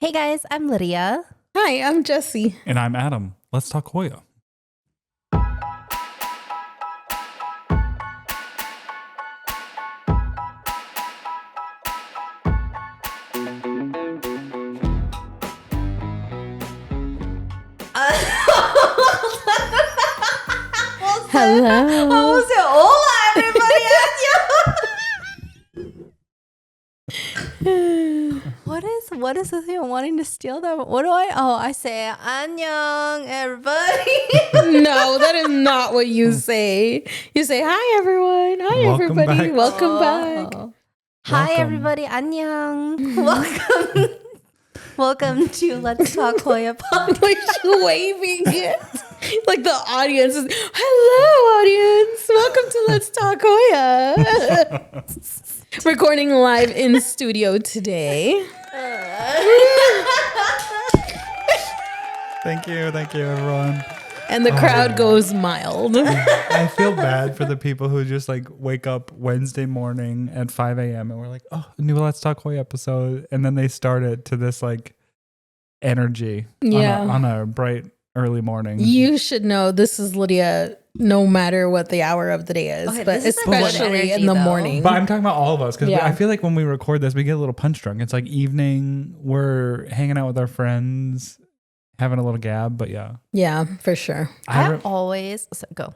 Hey guys, I'm Lydia. Hi, I'm Jessie. And I'm Adam. Let's talk Hoya. Hello. Almost said, hola, everybody. What is this thing wanting to steal that? What do I say annyeong, everybody. No, that is not what you say. You say, hi, everyone. Hi, Welcome everybody. back. Welcome back. Hi, Welcome. everybody. Annyeong. Welcome. Welcome to Let's Talk Hoya podcast. Like she's waving it. Like the audience is, hello, audience. Welcome to Let's Talk Hoya. Recording live in studio today. Thank you, everyone. And the crowd goes mild. I feel bad for the people who just like wake up Wednesday morning at 5 a.m. and we're like, oh, a new Let's Talk Hoya episode. And then they start it to this like energy on a bright early morning. You should know this is Lydia no matter what the hour of the day is, Okay, but this is a good especially energy, in the though. morning. But I'm talking about all of us because Yeah. I feel like when we record this, we get a little punch drunk. It's like evening, we're hanging out with our friends, having a little gab. But yeah, Yeah, for sure. I always go.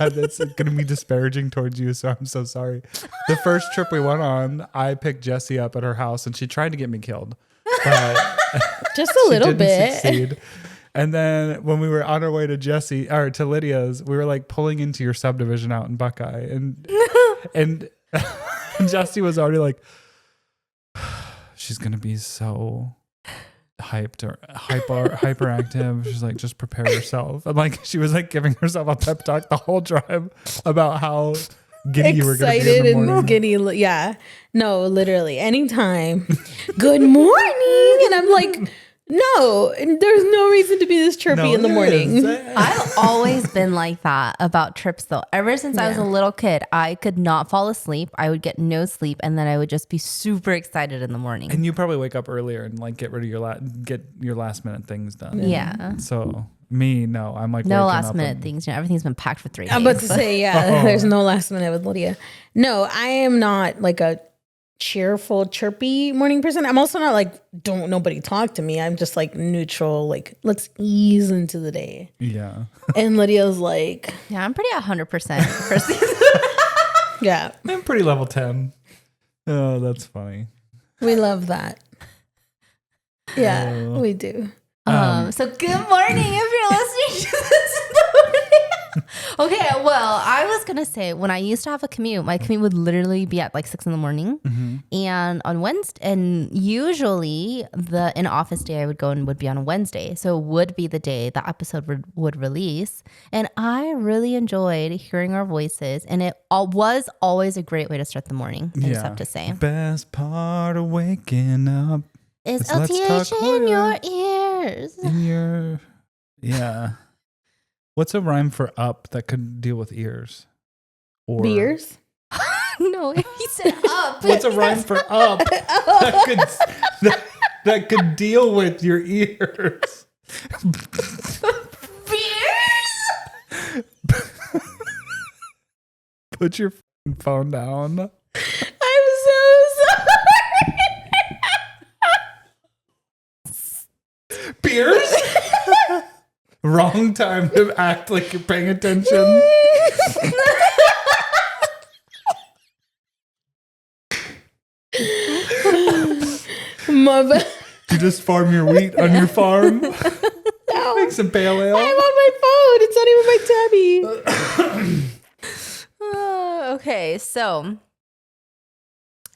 It's going to be disparaging towards you, so I'm so sorry. The first trip we went on, I picked Jessie up at her house, and she tried to get me killed, but Just a she little didn't bit. succeed. And then when we were on our way to Lydia's, we were like pulling into your subdivision out in Buckeye, and Jessie was already like, she's going to be so hyped or hyperactive. She's like, just prepare yourself. And like she was like giving herself a pep talk the whole drive about how giddy you were going to be in the morning. and giddy. Yeah. No, literally. Anytime. Good morning. And I'm like, no, there's no reason to be this chirpy in the morning. I've always been like that about trips though. Ever since I was a little kid, I could not fall asleep. I would get no sleep and then I would just be super excited in the morning. And you probably wake up earlier and like get rid of your last minute things done. Yeah. So me, no, I'm like No waking last up minute and- things. You know, everything's been packed for 3 days. I'm about to say, there's no last minute with Lydia. No, I am not like a cheerful, chirpy morning person. I'm also not like, don't nobody talk to me. I'm just like neutral, like let's ease into the day. Yeah. And Lydia's like, Yeah, I'm pretty 100% person. yeah, I'm pretty level 10. Oh, that's funny. we love that. Yeah, we do. So good morning if you're listening to this in the morning. Okay, well, I was gonna say when I used to have a commute, my commute would literally be at like 6 in the morning, and on Wednesday, and usually the in office day I would go and would be on a Wednesday, so it would be the day the episode would release, and I really enjoyed hearing our voices, and it was always a great way to start the morning. I just have to say, Best part of waking up is It's Let's LTH Talk in your Hoya. ears? in your, yeah. What's a rhyme for up that could deal with ears? Or Beers? No, he said up. What's a rhyme for up that could deal with your ears? Beers? Put your phone down. I'm so sorry. Beers? Wrong time to act like you're paying attention. My bad. You just farm your wheat on your farm. Make some pale ale. I'm on my phone. It's not even my tabby. Okay, so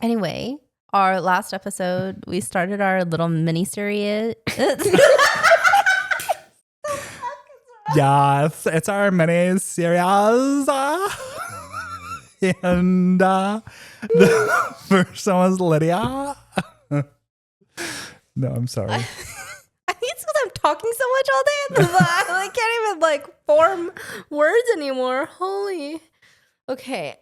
anyway, our last episode, we started our little mini series. Yes, it's our mini series. And the first one was Lydia. No, I'm sorry. I think it's because I'm talking so much all day. I can't even like form words anymore. Holy. Okay.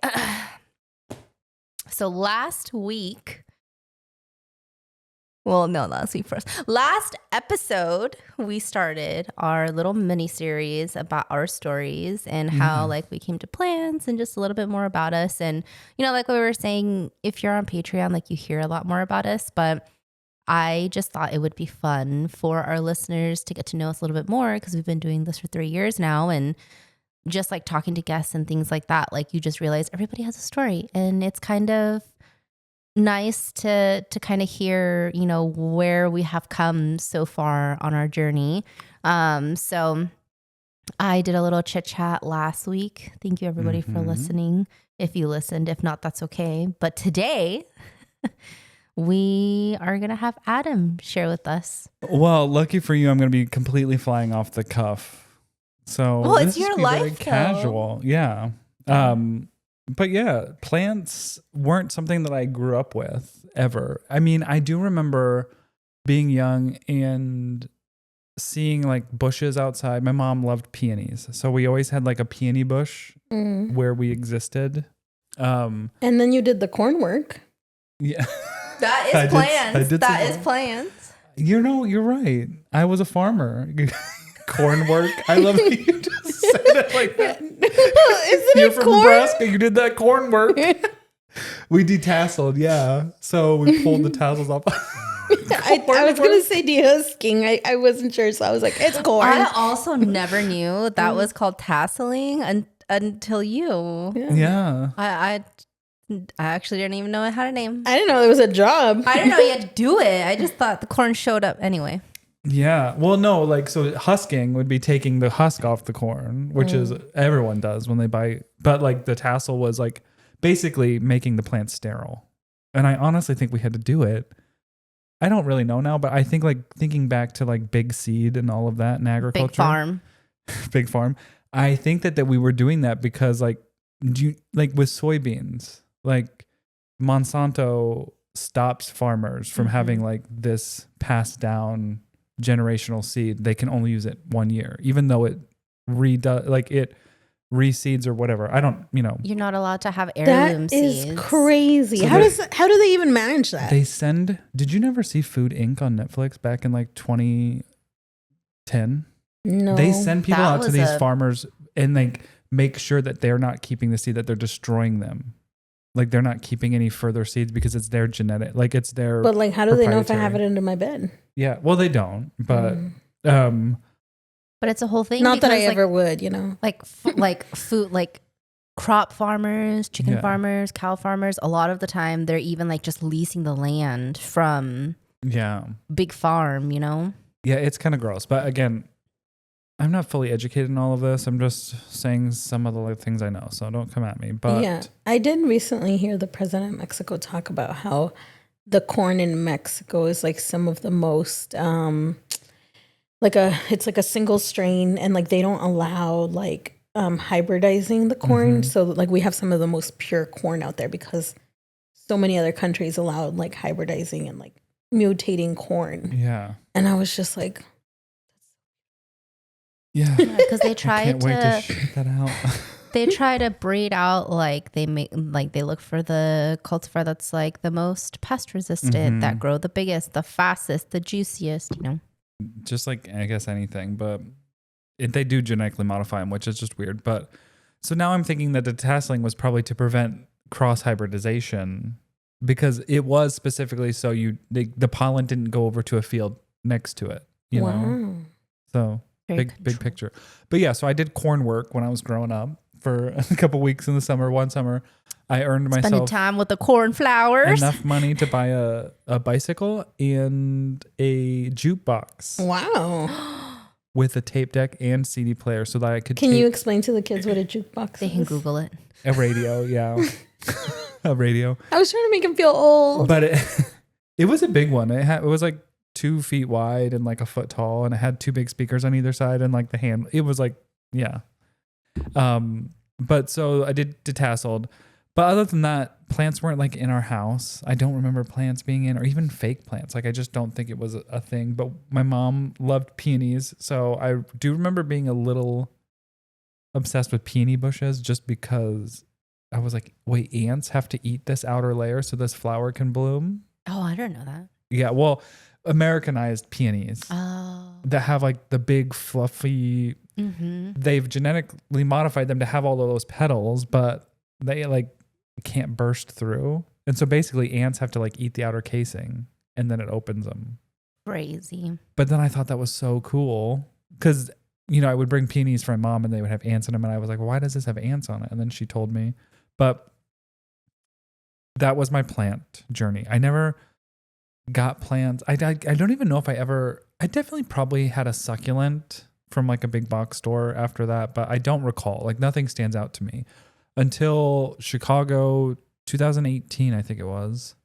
So last week Well, no, last week first. Last episode, we started our little mini series about our stories and how like we came to plants and just a little bit more about us. And, you know, like we were saying, if you're on Patreon, like you hear a lot more about us, but I just thought it would be fun for our listeners to get to know us a little bit more because we've been doing this for 3 years now. And just like talking to guests and things like that, like you just realize everybody has a story, and it's kind of nice to kind of hear, you know, where we have come so far on our journey. So I did a little chit chat last week. Thank you everybody for listening. If you listened, if not, that's okay. But today we are going to have Adam share with us. Well, lucky for you, I'm going to be completely flying off the cuff. So well, this it's your is life, very casual. Yeah. But yeah, plants weren't something that I grew up with ever. I mean, I do remember being young and seeing like bushes outside. My mom loved peonies. So we always had like a peony bush where we existed. And then you did the corn work. Yeah. That is plants. That is plants. You know, you're right. I was a farmer. Corn work. I love that you just said it like that. Isn't You're it from corn? Nebraska. You did that corn work. We detasseled, yeah. So we pulled the tassels off. I was going to say de-husking. I wasn't sure, so I was like, it's corn. I also never knew that was called tasseling until you. Yeah. I actually didn't even know it had a name. I didn't know there was a job. I didn't know you had to do it. I just thought the corn showed up anyway. Yeah. Well, no, like, so husking would be taking the husk off the corn, which is everyone does when they buy. But like the tassel was like basically making the plant sterile. And I honestly think we had to do it. I don't really know now, but I think like thinking back to like big seed and all of that in agriculture. Big farm. Big farm. I think that we were doing that because like with soybeans, like Monsanto stops farmers from having like this passed down generational seed. They can only use it 1 year, even though it reseeds or whatever. I don't, You're not allowed to have heirloom seeds. That is crazy. So how do they even manage that? Did you never see Food Inc. on Netflix back in like 2010? No. They send people out to these farmers and like make sure that they're not keeping the seed, that they're destroying them. Like they're not keeping any further seeds because it's their genetic, like it's their. But like, how do they know if I have it under my bed? Yeah, well, they don't, but but it's a whole thing. Not that I ever would, like food, like crop farmers, chicken farmers, cow farmers. A lot of the time, they're even like just leasing the land from big farm. Yeah, it's kind of gross. But again, I'm not fully educated in all of this. I'm just saying some of the things I know, so don't come at me. But yeah, I did recently hear the president of Mexico talk about how the corn in Mexico is like some of the most it's like a single strain, and like they don't allow like hybridizing the corn. So like we have some of the most pure corn out there because so many other countries allow like hybridizing and like mutating corn. Yeah. And I was just like, yeah, because they try can't wait to shoot that out. They try to breed out they look for the cultivar that's like the most pest resistant, that grow the biggest, the fastest, the juiciest. Just like I guess anything, but they do genetically modify them, which is just weird. But so now I'm thinking that the tasseling was probably to prevent cross hybridization because it was specifically so the pollen didn't go over to a field next to it. You know, so. Big picture. But yeah, so I did corn work when I was growing up for a couple weeks in the summer. One summer, I earned myself spending time with the cornflowers, enough money to buy a bicycle and a jukebox. wow. With a tape deck and CD player so that I could Can you explain to the kids what a jukebox is? They can Google it. A radio, yeah. A radio. I was trying to make him feel old. But it was a big one. It was like 2 feet wide and like a foot tall, and it had 2 big speakers on either side and like the hand. It was like, yeah. But so I did detasseled. But other than that, plants weren't like in our house. I don't remember plants being in, or even fake plants. Like I just don't think it was a thing. But my mom loved peonies, so I do remember being a little obsessed with peony bushes just because I was like, wait, ants have to eat this outer layer so this flower can bloom? Oh, I don't know that. Yeah, well, Americanized peonies Oh. that have like the big fluffy. They've genetically modified them to have all of those petals, but they like can't burst through. And so basically, ants have to like eat the outer casing, and then it opens them. Crazy. But then I thought that was so cool because, I would bring peonies for my mom and they would have ants in them. And I was like, well, why does this have ants on it? And then she told me. But that was my plant journey. I never got plants. I don't even know if I definitely probably had a succulent from like a big box store after that. But I don't recall. Like nothing stands out to me until Chicago 2018, I think it was.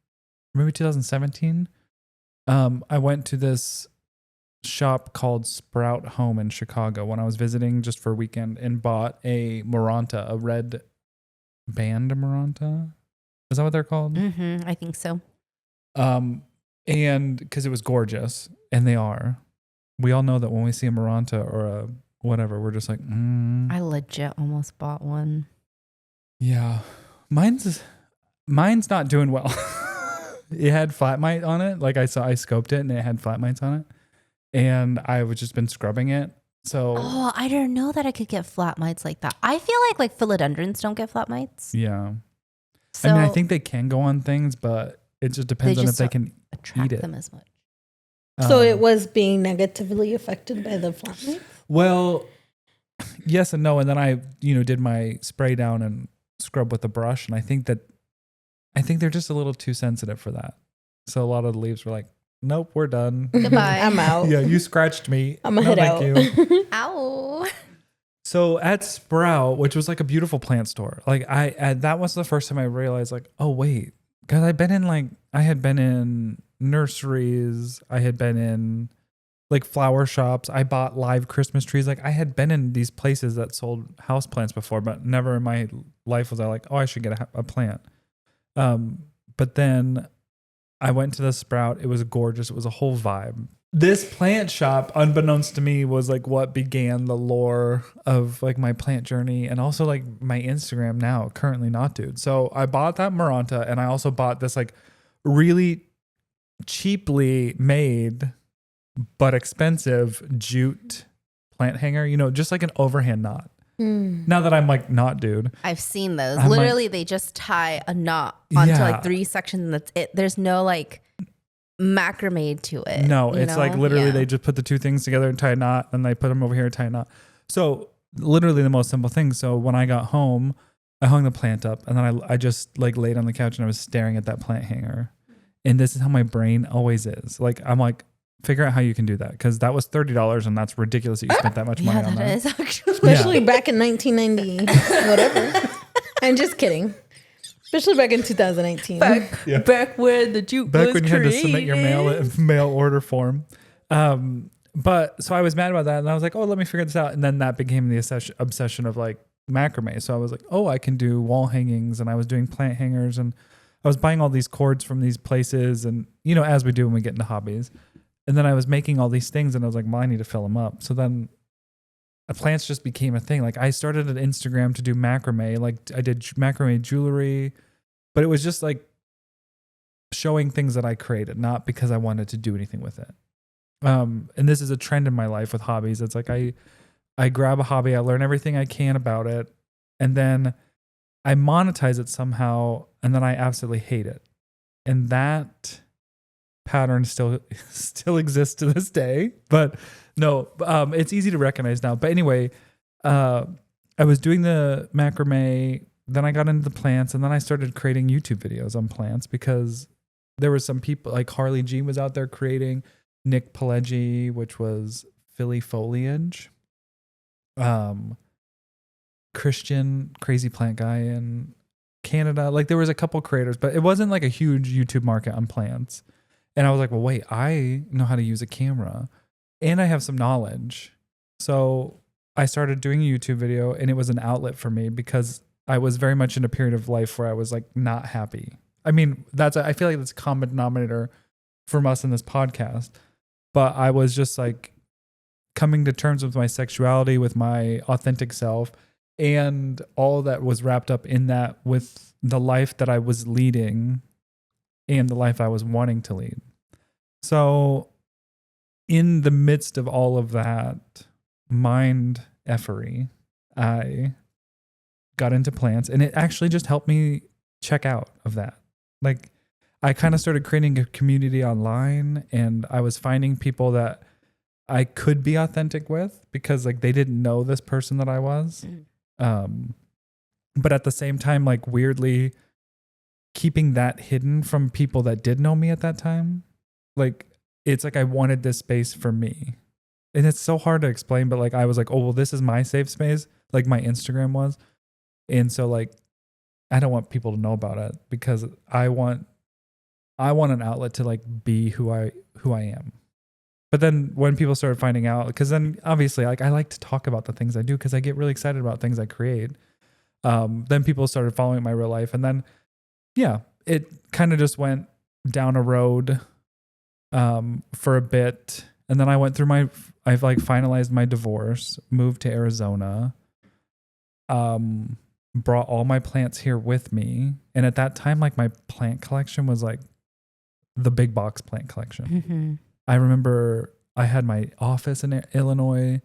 Maybe 2017. I went to this shop called Sprout Home in Chicago when I was visiting just for a weekend and bought a Maranta, a red band Maranta. Is that what they're called? I think so. And because it was gorgeous, and they are. We all know that when we see a Maranta or a whatever, we're just like, I legit almost bought one. Yeah. Mine's not doing well. It had flat mite on it. Like I scoped it and it had flat mites on it. And I was just been scrubbing it. So I didn't know that I could get flat mites like that. I feel like philodendrons don't get flat mites. yeah. So I mean, I think they can go on things, but it just depends on if they can attract eat it. them as much. So it was being negatively affected by the flat mites? Well, yes and no. And then I, did my spray down and scrub with a brush. And I think they're just a little too sensitive for that. So a lot of the leaves were like, nope, we're done. Goodbye. I'm out. Yeah, you scratched me. I'm going to head out. You. Ow. So at Sprout, which was like a beautiful plant store, like that was the first time I realized like, oh wait, because I had been in nurseries, I had been in like flower shops, I bought live Christmas trees. Like I had been in these places that sold houseplants before, but never in my life was I like, oh, I should get a plant. But then I went to the Sprout. It was gorgeous. It was a whole vibe. This plant shop, unbeknownst to me, was like what began the lore of like my plant journey and also like my Instagram now, currently not dude. So I bought that Maranta and I also bought this like really cheaply made but expensive jute plant hanger, just like an overhand knot. Now that I'm like not dude. I've seen those. I'm Literally, like, they just tie a knot onto Yeah. like 3 sections and that's it. There's no like macrame to it. No, it's like literally Yeah. they just put the two things together and tie a knot, and they put them over here and tie a knot. So literally the most simple thing. So when I got home, I hung the plant up, and then I just like laid on the couch and I was staring at that plant hanger. And this is how my brain always is. Like I'm like, figure out how you can do that because that was $30 and that's ridiculous that you spent that much money on that. Is actually. Especially back in 1990, whatever. I'm just kidding. Especially back in 2018. Back when the jute Back was when you had to submit your created. mail order form. But so I was mad about that and I was like, oh, let me figure this out. And then that became the obsession of like macrame. So I was like, oh, I can do wall hangings, and I was doing plant hangers, and I was buying all these cords from these places, and as we do when we get into hobbies. And then I was making all these things and I was like, well, I need to fill them up. So then plants just became a thing. Like I started an Instagram to do macrame. Like I did macrame jewelry, but it was just like showing things that I created, not because I wanted to do anything with it. And this is a trend in my life with hobbies. It's like I grab a hobby, I learn everything I can about it, and then I monetize it somehow, and then I absolutely hate it. And that pattern still exists to this day, but no, it's easy to recognize now. But anyway, I was doing the macrame, then I got into the plants, and then I started creating YouTube videos on plants because there were some people like Harley Jean was out there creating, Nick Pileggi, which was Philly Foliage, Christian crazy plant guy in Canada. Like there was a couple creators, but it wasn't like a huge YouTube market on plants. And I was like, well, wait, I know how to use a camera and I have some knowledge. So I started doing a YouTube video, and it was an outlet for me because I was very much in a period of life where I was like not happy. I mean, I feel like that's a common denominator from us in this podcast, but I was just like coming to terms with my sexuality, with my authentic self, and all that was wrapped up in that with the life that I was leading and the life I was wanting to lead. So in the midst of all of that mind effery, I got into plants, and it actually just helped me check out of that. Like, I kind of started creating a community online, and I was finding people that I could be authentic with because like they didn't know this person that I was. But at the same time, like weirdly keeping that hidden from people that did know me at that time. Like, it's like I wanted this space for me. And it's so hard to explain, but like I was like, oh, well, this is my safe space, like my Instagram was. And so like I don't want people to know about it because I want an outlet to like be who I am. But then when people started finding out, because then obviously like I like to talk about the things I do because I get really excited about things I create. Then people started following my real life, and then yeah, it kind of just went down a road for a bit. And then I went through I've like finalized my divorce, moved to Arizona, brought all my plants here with me. And at that time, like my plant collection was like the big box plant collection. Mm-hmm. I remember I had my office in Illinois,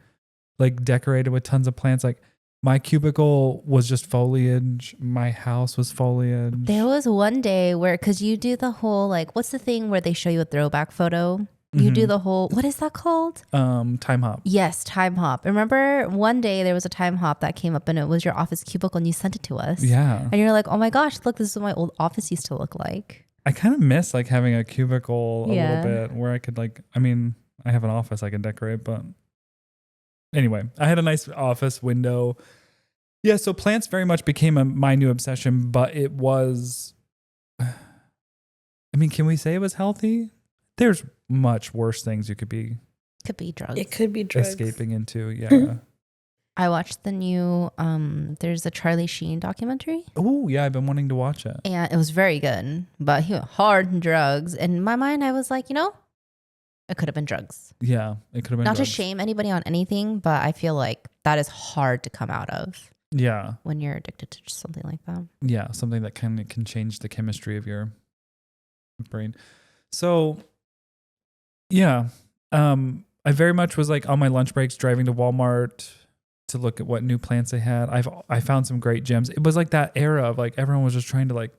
like decorated with tons of plants. Like my cubicle was just foliage. My house was foliage. There was one day where, because you do the whole, like, what's the thing where they show you a throwback photo? You do the whole, what is that called? Time hop. Yes, time hop. Remember one day there was a time hop that came up and it was your office cubicle and you sent it to us. Yeah. And you're like, oh my gosh, look, this is what my old office used to look like. I kind of miss like having a cubicle a Yeah. little bit where I could like, I mean, I have an office I can decorate, but anyway, I had a nice office window. Yeah. So plants very much became my new obsession, but it was, I mean, can we say it was healthy? There's much worse things you could be Could be drugs. It could be drugs. escaping into. Yeah. I watched the new, there's a Charlie Sheen documentary. Oh yeah. I've been wanting to watch it. And it was very good, but he went hard in drugs. And in my mind, I was like, you know, it could have been drugs. Yeah. It could have been Not drugs. to shame anybody on anything, but I feel like that is hard to come out of Yeah. when you're addicted to something like that. Yeah. Something that can change the chemistry of your brain. So yeah. I very much was like on my lunch breaks driving to Walmart to look at what new plants they had. I found some great gems. It was like that era of like everyone was just trying to like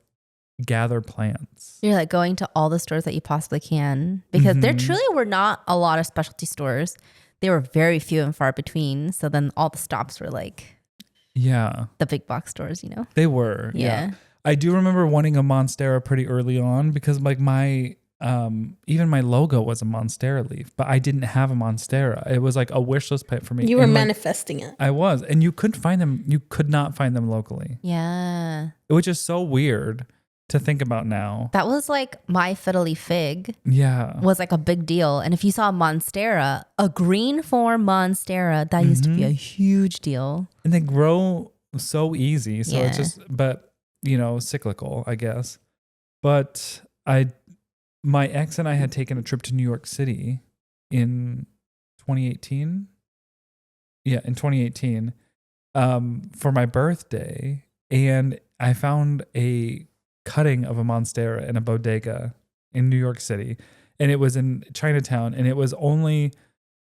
gather plants. You're like going to all the stores that you possibly can because there truly were not a lot of specialty stores. They were very few and far between. So then all the stops were like the big box stores, you know? They were. Yeah. I do remember wanting a Monstera pretty early on because like my even my logo was a Monstera leaf, but I didn't have a Monstera. It was like a wish list pet for me. You were and manifesting it. I was, and you could not find them locally. Yeah. Which is so weird to think about now. That was like my fiddle leaf fig. Yeah. Was like a big deal. And if you saw Monstera, a green form Monstera, that used to be a huge deal. And they grow so easy. So it's Yeah. just, but you know, cyclical, I guess. But my ex and I had taken a trip to New York City in 2018. Yeah, in 2018 for my birthday. And I found a cutting of a Monstera in a bodega in New York City. And it was in Chinatown. And it was only,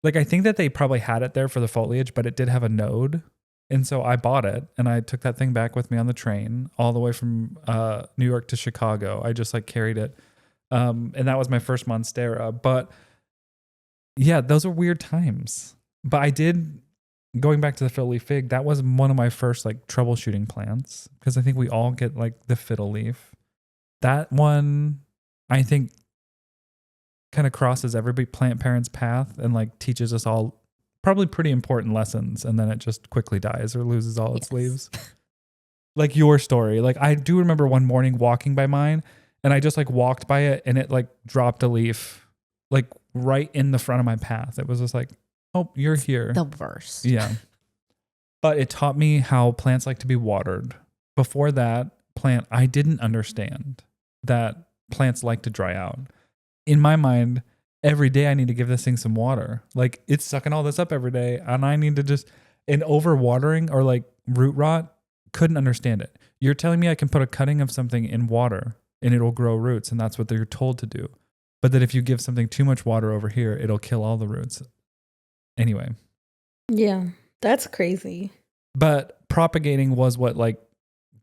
like, I think that they probably had it there for the foliage, but it did have a node. And so I bought it and I took that thing back with me on the train all the way from New York to Chicago. I just like carried it. And that was my first Monstera. But yeah, those were weird times. But I did, going back to the fiddle leaf fig, that was one of my first like troubleshooting plants because I think we all get like the fiddle leaf. That one, I think, kind of crosses every plant parent's path and like teaches us all probably pretty important lessons, and then it just quickly dies or loses all its leaves. Like your story. Like I do remember one morning walking by mine and I just like walked by it and it like dropped a leaf like right in the front of my path. It was just like, oh, you're here. The worst. Yeah. But it taught me how plants like to be watered. Before that plant, I didn't understand that plants like to dry out. In my mind, every day I need to give this thing some water. Like it's sucking all this up every day and I need to just, and overwatering or like root rot, couldn't understand it. You're telling me I can put a cutting of something in water and it'll grow roots and that's what they're told to do. but that if you give something too much water over here, it'll kill all the roots. Anyway. Yeah, that's crazy. But propagating was what like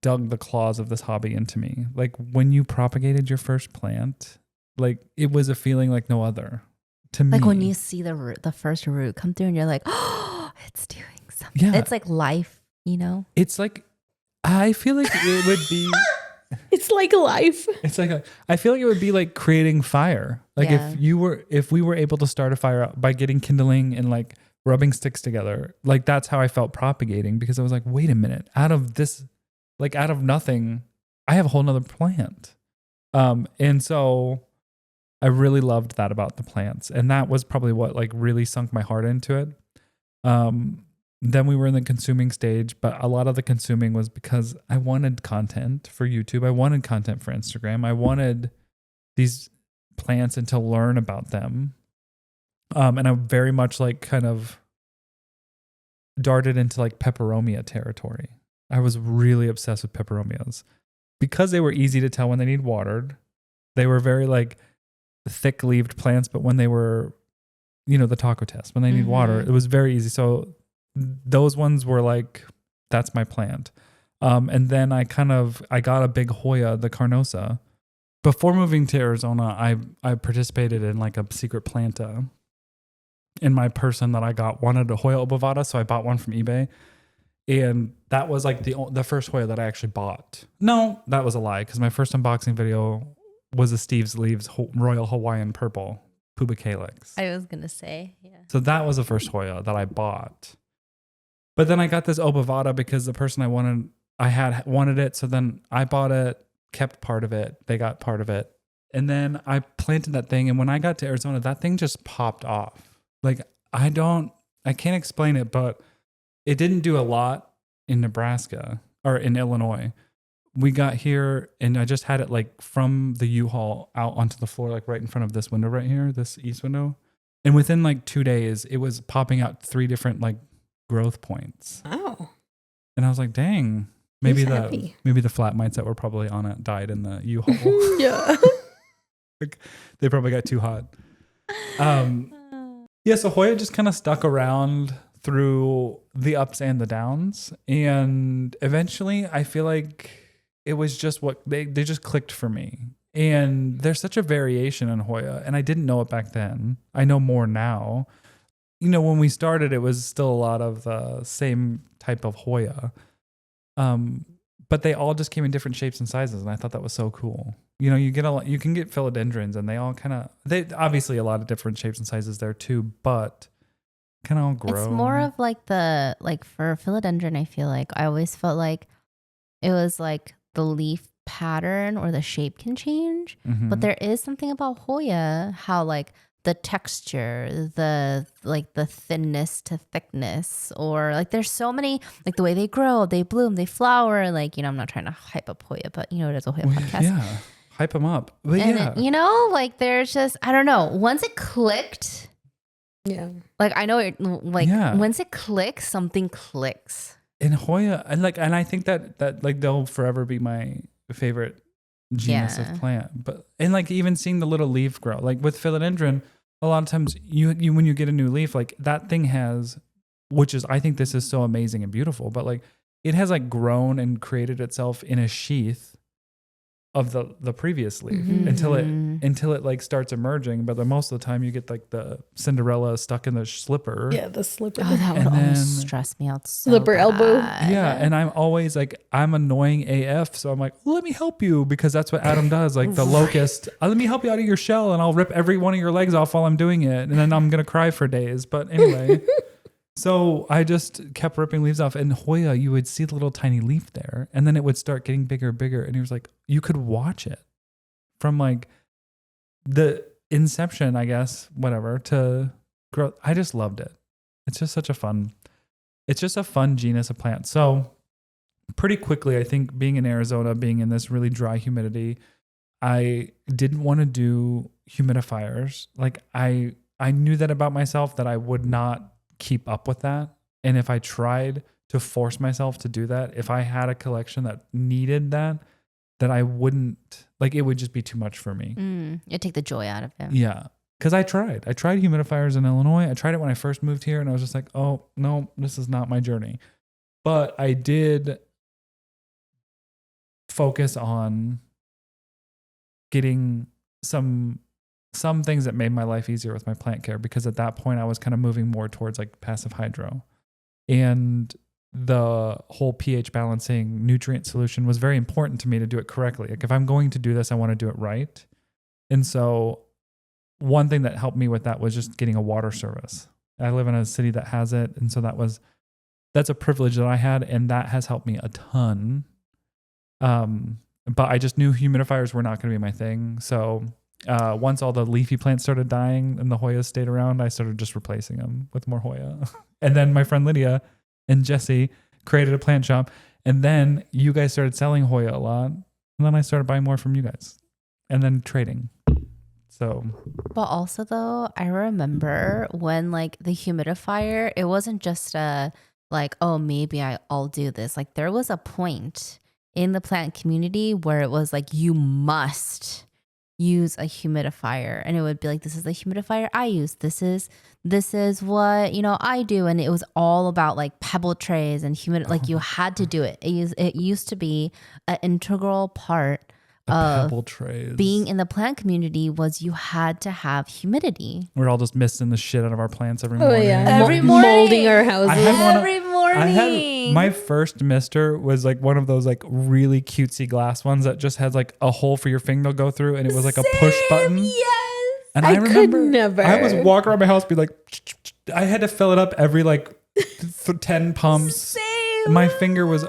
dug the claws of this hobby into me. Like when you propagated your first plant, like it was a feeling like no other to me. Like when you see the first root come through and you're like, oh, it's doing something. Yeah. It's like life, you know? It's like, I feel like it would be. It's like life. It's like I feel like it would be like creating fire. Like Yeah. if we were able to start a fire by getting kindling and like rubbing sticks together, like that's how I felt propagating, because I was like, wait a minute, out of this, like out of nothing, I have a whole nother plant. And so I really loved that about the plants. And that was probably what like really sunk my heart into it. Then we were in the consuming stage, but a lot of the consuming was because I wanted content for YouTube. I wanted content for Instagram. I wanted these plants and to learn about them. And I very much like kind of darted into like peperomia territory. I was really obsessed with peperomias because they were easy to tell when they need watered. They were very like thick-leaved plants, but when they were, you know, the taco test, when they need water, it was very easy. So those ones were like, that's my plant. And then I got a big Hoya, the Carnosa. Before moving to Arizona, I participated in like a secret planta. And my person that I got wanted a Hoya obovata, so I bought one from eBay. And that was like the first Hoya that I actually bought. No, that was a lie, because my first unboxing video was a Steve's Leaves Royal Hawaiian Purple Pubicalyx. I was going to say, yeah. So that was the first Hoya that I bought. But then I got this obovata because the person I had wanted it. So then I bought it, kept part of it. They got part of it. And then I planted that thing. And when I got to Arizona, that thing just popped off. Like I can't explain it, but it didn't do a lot in Nebraska or in Illinois. We got here and I just had it like from the U-Haul out onto the floor, like right in front of this window right here, this east window. And within like 2 days, it was popping out 3 different like growth points. Oh. And I was like, dang, maybe He's the flat mites that were probably on it died in the U-Haul. Yeah. Like, they probably got too hot. Yeah, so Hoya just kind of stuck around through the ups and the downs. And eventually I feel like it was just what they just clicked for me. And there's such a variation in Hoya. And I didn't know it back then. I know more now. You know, when we started, it was still a lot of the same type of Hoya. But they all just came in different shapes and sizes. And I thought that was so cool. You know, you can get philodendrons and they all they obviously a lot of different shapes and sizes there too, but kind of all grow. It's more of like for philodendron, I feel like I always felt like it was like the leaf pattern or the shape can change. Mm-hmm. But there is something about Hoya, how like the texture, the thinness to thickness, or like there's so many, like the way they grow, they bloom, they flower. Like, you know, I'm not trying to hype up Hoya, but you know, it is a Hoya podcast. Yeah, hype them up. But and yeah, you know, like there's just, I don't know. Once it clicked, Yeah. like I know it, like once it clicks, something clicks. in Hoya, and I think that like they'll forever be my favorite genus of plant. But and like even seeing the little leaf grow, like with philodendron, a lot of times you when you get a new leaf, like that thing has, which is I think this is so amazing and beautiful, but like it has like grown and created itself in a sheath of the previous leaf until it like starts emerging. But most of the time you get like the Cinderella stuck in the slipper. Yeah, the slipper. Oh, that would And always then- stress me out so Slipper elbow. bad. Yeah, and I'm always like, I'm annoying AF, so I'm like, let me help you, because that's what Adam does. Like the locust, let me help you out of your shell, and I'll rip every one of your legs off while I'm doing it, and then I'm gonna cry for days. But anyway, so I just kept ripping leaves off. And Hoya, you would see the little tiny leaf there, and then it would start getting bigger and bigger, and it was like you could watch it from like the inception, I guess, whatever, to growth. I just loved it. It's just a fun genus of plants. So pretty quickly, I think being in Arizona, being in this really dry humidity, I didn't want to do humidifiers. Like I knew that about myself, that I would not keep up with that. And if I tried to force myself to do that, if I had a collection that needed that that I wouldn't, like, it would just be too much for me. It'd take the joy out of it. Yeah. Because I tried humidifiers in Illinois. I tried it when I first moved here, and I was just like, oh, no, this is not my journey. But I did focus on getting some things that made my life easier with my plant care, because at that point I was kind of moving more towards like passive hydro, and the whole pH balancing nutrient solution was very important to me to do it correctly. Like, if I'm going to do this, I want to do it right. And so one thing that helped me with that was just getting a water service. I live in a city that has it, and so that's a privilege that I had, and that has helped me a ton. But I just knew humidifiers were not going to be my thing. So once all the leafy plants started dying and the Hoyas stayed around, I started just replacing them with more Hoya. And then my friend Lydia and Jesse created a plant shop. And then you guys started selling Hoya a lot. And then I started buying more from you guys and then trading. So, but also though, I remember when like the humidifier, it wasn't just like, oh, maybe I'll do this. Like, there was a point in the plant community where it was like, you must use a humidifier, and it would be like, this is the humidifier I use. This is what, I do. And it was all about like pebble trays and like you had to do it. It used to be an integral part of pebble trays. Being in the plant community was you had to have humidity. We're all just misting the shit out of our plants every morning. Every morning. Molding our houses. Every morning. My first mister was like one of those like really cutesy glass ones that just had like a hole for your finger to go through, and it was like a push button. Yes. And I remember could never. I was walking around my house, be like, I had to fill it up every like 10 pumps. Same. My finger was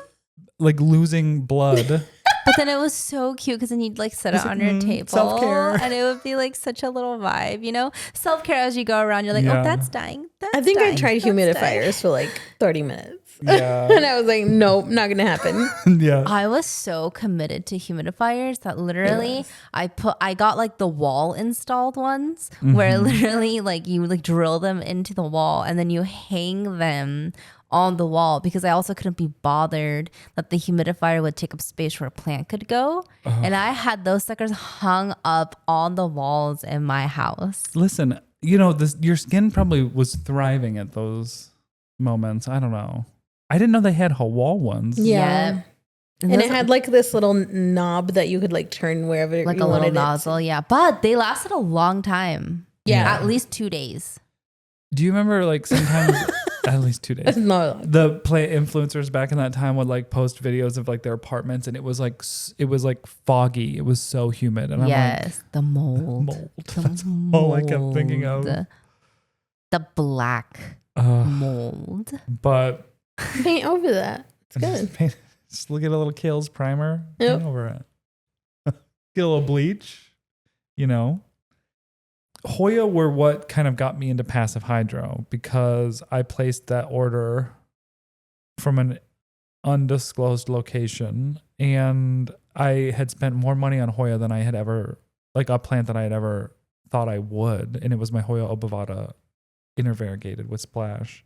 like losing blood. But then it was so cute because then you'd like set it on your table. Self-care. And it would be like such a little vibe, Self-care as you go around. You're like, oh, that's dying. I think I tried humidifiers for like 30 minutes. Yeah. And I was like, nope, not going to happen. Yeah. I was so committed to humidifiers that literally I got like the wall installed ones where literally like you like drill them into the wall and then you hang them on the wall, because I also couldn't be bothered that the humidifier would take up space where a plant could go. And I had those suckers hung up on the walls in my house. Listen, your skin probably was thriving at those moments. I don't know. I didn't know they had wall ones. Yeah. And it had like this little knob that you could like turn wherever like you a little wanted nozzle. Yeah. But they lasted a long time. Yeah. At least 2 days. Do you remember like sometimes at least 2 days? No. The plant influencers back in that time would like post videos of like their apartments, and it was like foggy. It was so humid. And yes, I'm like, the mold. That's all I kept thinking of. The black mold. But paint over that. It's good. Just look at a little Kiehl's primer. Yep. Paint over it. Get a little bleach. Hoya were what kind of got me into passive hydro, because I placed that order from an undisclosed location, and I had spent more money on Hoya than I had ever, like a plant that I had ever thought I would. And it was my Hoya obovata intervariegated with splash.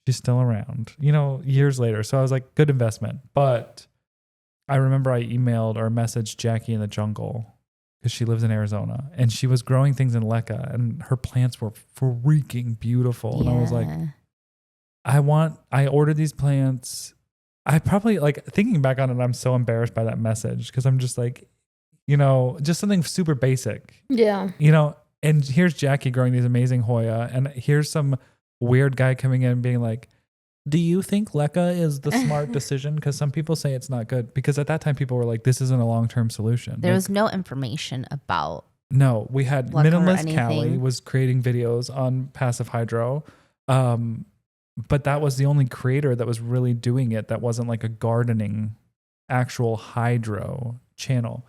She's still around, years later. So I was like, good investment. But I remember I emailed or messaged Jackie in the jungle, because she lives in Arizona, and she was growing things in LECA, and her plants were freaking beautiful. And I was like, I ordered these plants. I probably, like, thinking back on it, I'm so embarrassed by that message, because I'm just like, just something super basic. Yeah. And here's Jackie growing these amazing Hoya, and here's some weird guy coming in being like, do you think LECA is the smart decision? Because some people say it's not good. Because at that time, people were like, this isn't a long-term solution. There was no information about. No, we had LECA Minimalist Callie was creating videos on passive hydro. But that was the only creator that was really doing it. That wasn't like a gardening, actual hydro channel.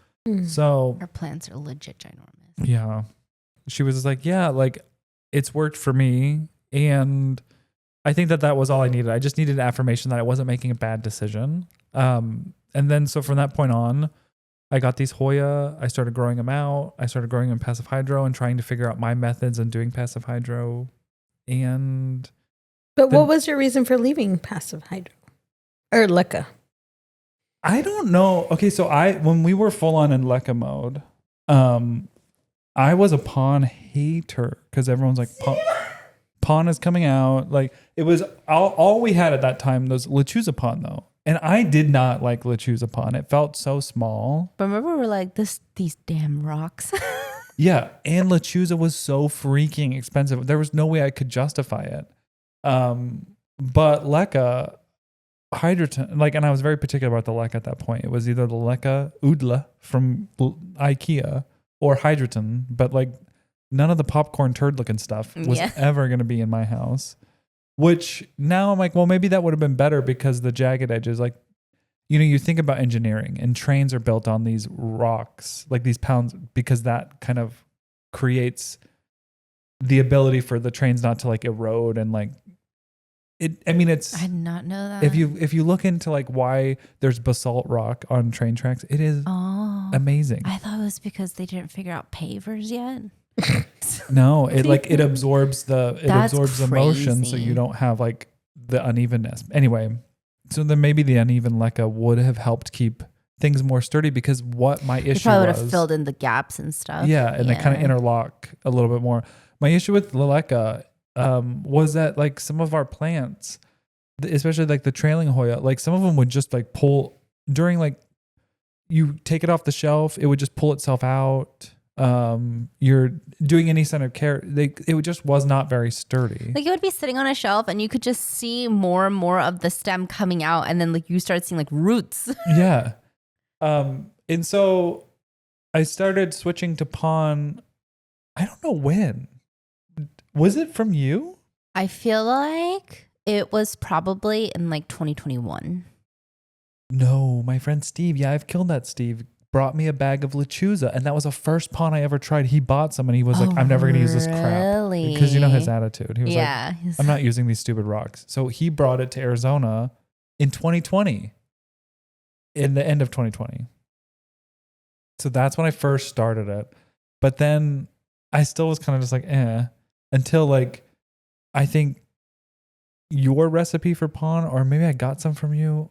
So Our plants are legit ginormous. yeah, she was like, yeah, like it's worked for me. And I think that was all I needed. I just needed affirmation that I wasn't making a bad decision. And then so from that point on, I got these Hoya. I started growing them out. I started growing them in passive hydro and trying to figure out my methods and doing passive hydro. But what was your reason for leaving passive hydro or LECA? I don't know. Okay, so when we were full on in Lekka mode, I was a pawn hater because everyone's like, pawn is coming out. Like it was all we had at that time was Lechuza pawn though. And I did not like Lechuza pawn. It felt so small. But remember, we're like, these damn rocks. Yeah. And Lechuza was so freaking expensive. There was no way I could justify it. But Lekka, Hydroton, like, and I was very particular about the Lekka at that point. It was either the Lekka Udla from IKEA or Hydroton, but like none of the popcorn turd looking stuff was ever going to be in my house. Which now I'm like, well, maybe that would have been better because the jagged edges, like, you know, you think about engineering and trains are built on these rocks, like these pounds, because that kind of creates the ability for the trains not to like erode and like it. I mean, it's. I did not know that. If you look into like why there's basalt rock on train tracks, it is amazing. I thought it was because they didn't figure out pavers yet. No, it absorbs That's the motion, so you don't have like the unevenness. Anyway, so then maybe the uneven Lekka would have helped keep things more sturdy because what my issue probably was, would have filled in the gaps and stuff. Yeah, and they kind of interlock a little bit more. My issue with the Lekka was that like some of our plants, especially like the trailing Hoya, like some of them would just like pull during like you take it off the shelf, it would just pull itself out. You're doing any kind of care, it just was not very sturdy. Like it would be sitting on a shelf and you could just see more and more of the stem coming out, and then like you start seeing like roots. Yeah. And so I started switching to pawn. I don't know when. Was it from you? I feel like it was probably in like 2021. No, my friend Steve. Yeah, I've killed that Steve. Brought me a bag of Lechuza, and that was the first pawn I ever tried. He bought some and he was like, I'm never going to use this crap. Because you know his attitude. He was like, I'm not using these stupid rocks. So he brought it to Arizona in 2020, in the end of 2020. So that's when I first started it. But then I still was kind of just like, until like, I think your recipe for pawn, or maybe I got some from you.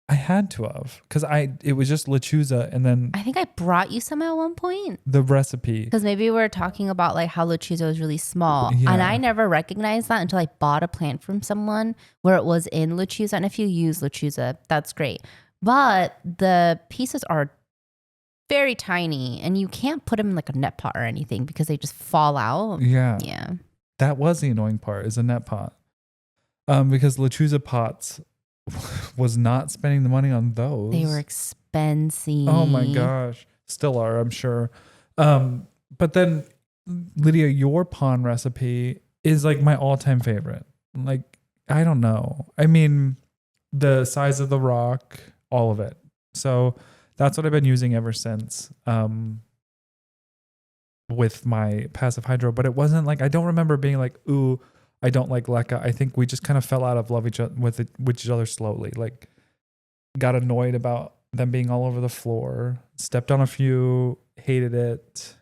I had to have, because it was just Lechuza, and then I think I brought you some at one point. The recipe. Because maybe we were talking about like how Lechuza was really small. Yeah. And I never recognized that until I bought a plant from someone where it was in Lechuza. And if you use Lechuza, that's great. But the pieces are very tiny and you can't put them in like a net pot or anything because they just fall out. Yeah. Yeah. That was the annoying part, is a net pot. Because Lechuza pots was not spending the money on those. They were expensive. Oh my gosh. Still are, I'm sure. But then Lydia, your pawn recipe is like my all-time favorite. Like, I don't know. I mean, the size of the rock, all of it. So that's what I've been using ever since with my passive hydro. But it wasn't like, I don't remember being like, ooh, I don't like Lekka. I think we just kind of fell out of love with each other slowly. Like, got annoyed about them being all over the floor, stepped on a few, hated it.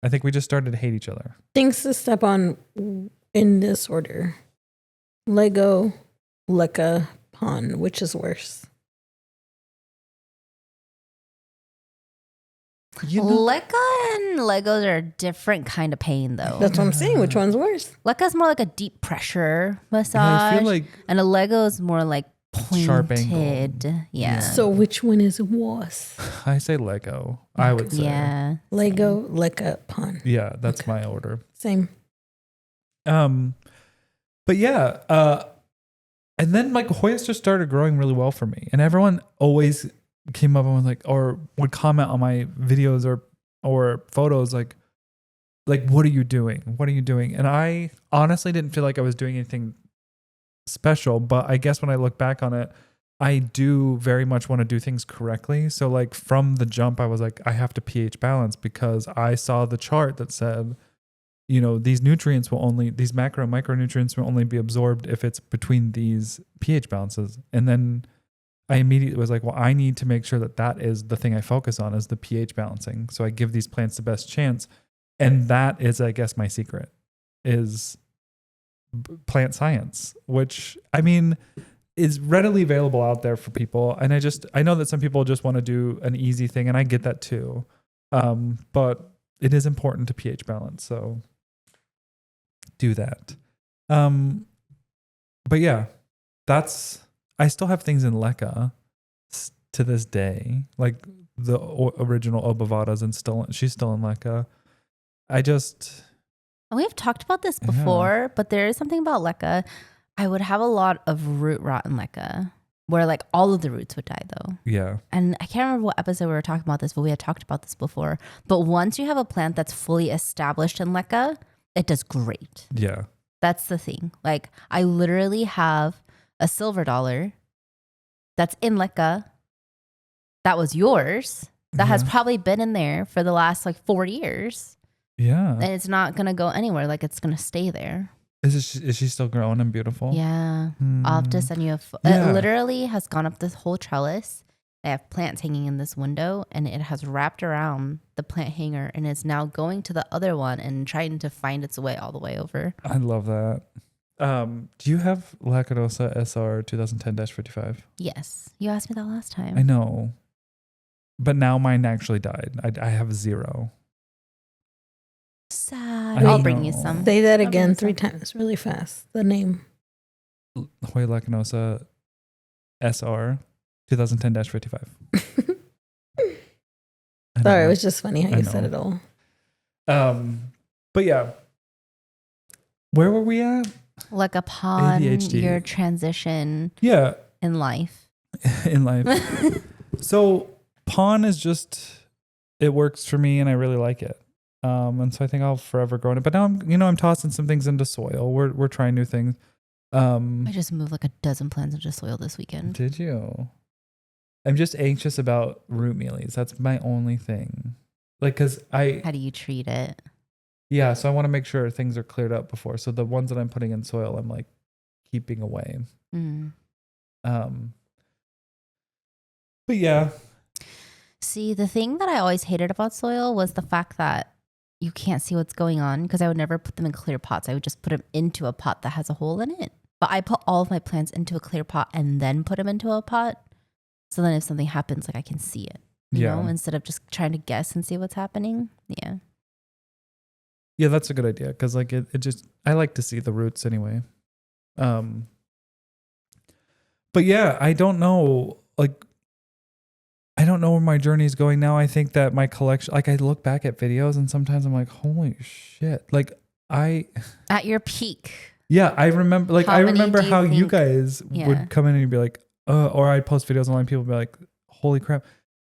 I think we just started to hate each other. Things to step on in this order: Lego, Lekka, pawn. Which is worse? Lekka and Legos are a different kind of pain, though. That's what I'm saying. Which one's worse? Lekka's more like a deep pressure massage, I feel like, and a Lego is more like pointed. Sharp angle. Yeah. So which one is worse? I say Lego. I would say. Yeah. Lego, Lekka, pawn. Yeah, that's my order. Same. But yeah, and then like Hoyas just started growing really well for me, and everyone always came up and was like, or would comment on my videos or photos like what are you doing? What are you doing? And I honestly didn't feel like I was doing anything special, but I guess when I look back on it, I do very much want to do things correctly. So like from the jump, I was like, I have to pH balance, because I saw the chart that said, you know, these macro and micronutrients will only be absorbed if it's between these pH balances. And then I immediately was like, well, I need to make sure that is the thing I focus on, is the pH balancing. So I give these plants the best chance. And that is, I guess, my secret is plant science, which, I mean, is readily available out there for people. And I know that some people just want to do an easy thing, and I get that too. But it is important to pH balance. So do that. But yeah, I still have things in Leca to this day, like the original Obavadas, and she's still in Leca. We've talked about this before, but there is something about Leca. I would have a lot of root rot in Leca, where like all of the roots would die though. Yeah. And I can't remember what episode we were talking about this, but we had talked about this before. But once you have a plant that's fully established in Leca, it does great. Yeah. That's the thing. Like I literally have a silver dollar that's in Leca that was yours, that has probably been in there for the last like 4 years. Yeah. And it's not going to go anywhere. Like it's going to stay there. Is she still growing and beautiful? Yeah. I'll have to send you Yeah. It literally has gone up this whole trellis. I have plants hanging in this window, and it has wrapped around the plant hanger, and it's now going to the other one and trying to find its way all the way over. I love that. Do you have Lacarosa SR 2010-55? Yes. You asked me that last time. I know. But now mine actually died. I have 0. Sad. I'll bring you know. some. Say that I'll again bring 3 some. times really fast. The name. Hoya Lacanosa SR 2010-55. Sorry, it was just funny how I you said it know. all. But yeah. Where were we at? Like upon ADHD. your transition Yeah, in life. in life. So pawn is just, it works for me and I really like it. And so I think I'll forever grow in it. But now I'm tossing some things into soil. We're trying new things. I just moved like a dozen plants into soil this weekend. Did you? I'm just anxious about root mealies. That's my only thing. Like, cause How do you treat it? yeah, so I want to make sure things are cleared up before. So the ones that I'm putting in soil, I'm like keeping away. Mm. But yeah. See, the thing that I always hated about soil was the fact that you can't see what's going on, because I would never put them in clear pots. I would just put them into a pot that has a hole in it. But I put all of my plants into a clear pot and then put them into a pot. So then if something happens, like I can see it, you know, instead of just trying to guess and see what's happening. Yeah. Yeah, that's a good idea. Cause like it just, I like to see the roots anyway. But yeah, I don't know. Like, I don't know where my journey is going now. I think that my collection, like I look back at videos and sometimes I'm like, holy shit. Like At your peak. Yeah, I remember. Like I remember how you guys would come in and you'd be like, or I'd post videos online. People would be like, "Holy crap!"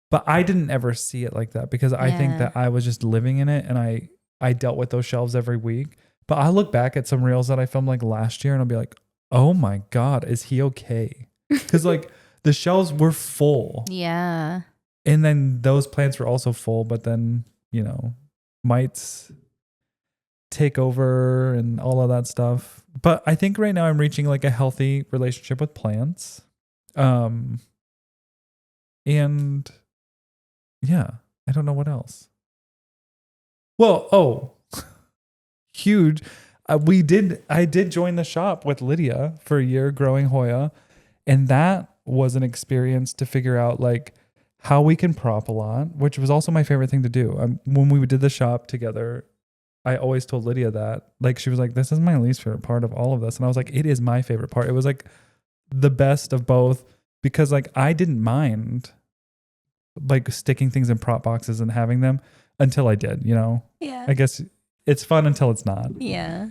But I didn't ever see it like that because I think that I was just living in it, and I dealt with those shelves every week. But I look back at some reels that I filmed like last year, and I'll be like, "Oh my god, is he okay?" Because like the shelves were full. Yeah. And then those plants were also full, but then mites take over and all of that stuff. But I think right now I'm reaching like a healthy relationship with plants. And yeah, I don't know what else. Well, huge. I did join the shop with Lydia for a year growing Hoya. And that was an experience to figure out like how we can prop a lot, which was also my favorite thing to do. When we did the shop together, I always told Lydia that, like, she was like, this is my least favorite part of all of this. And I was like, it is my favorite part. It was like the best of both because like, I didn't mind like sticking things in prop boxes and having them until I did, Yeah. I guess it's fun until it's not. Yeah.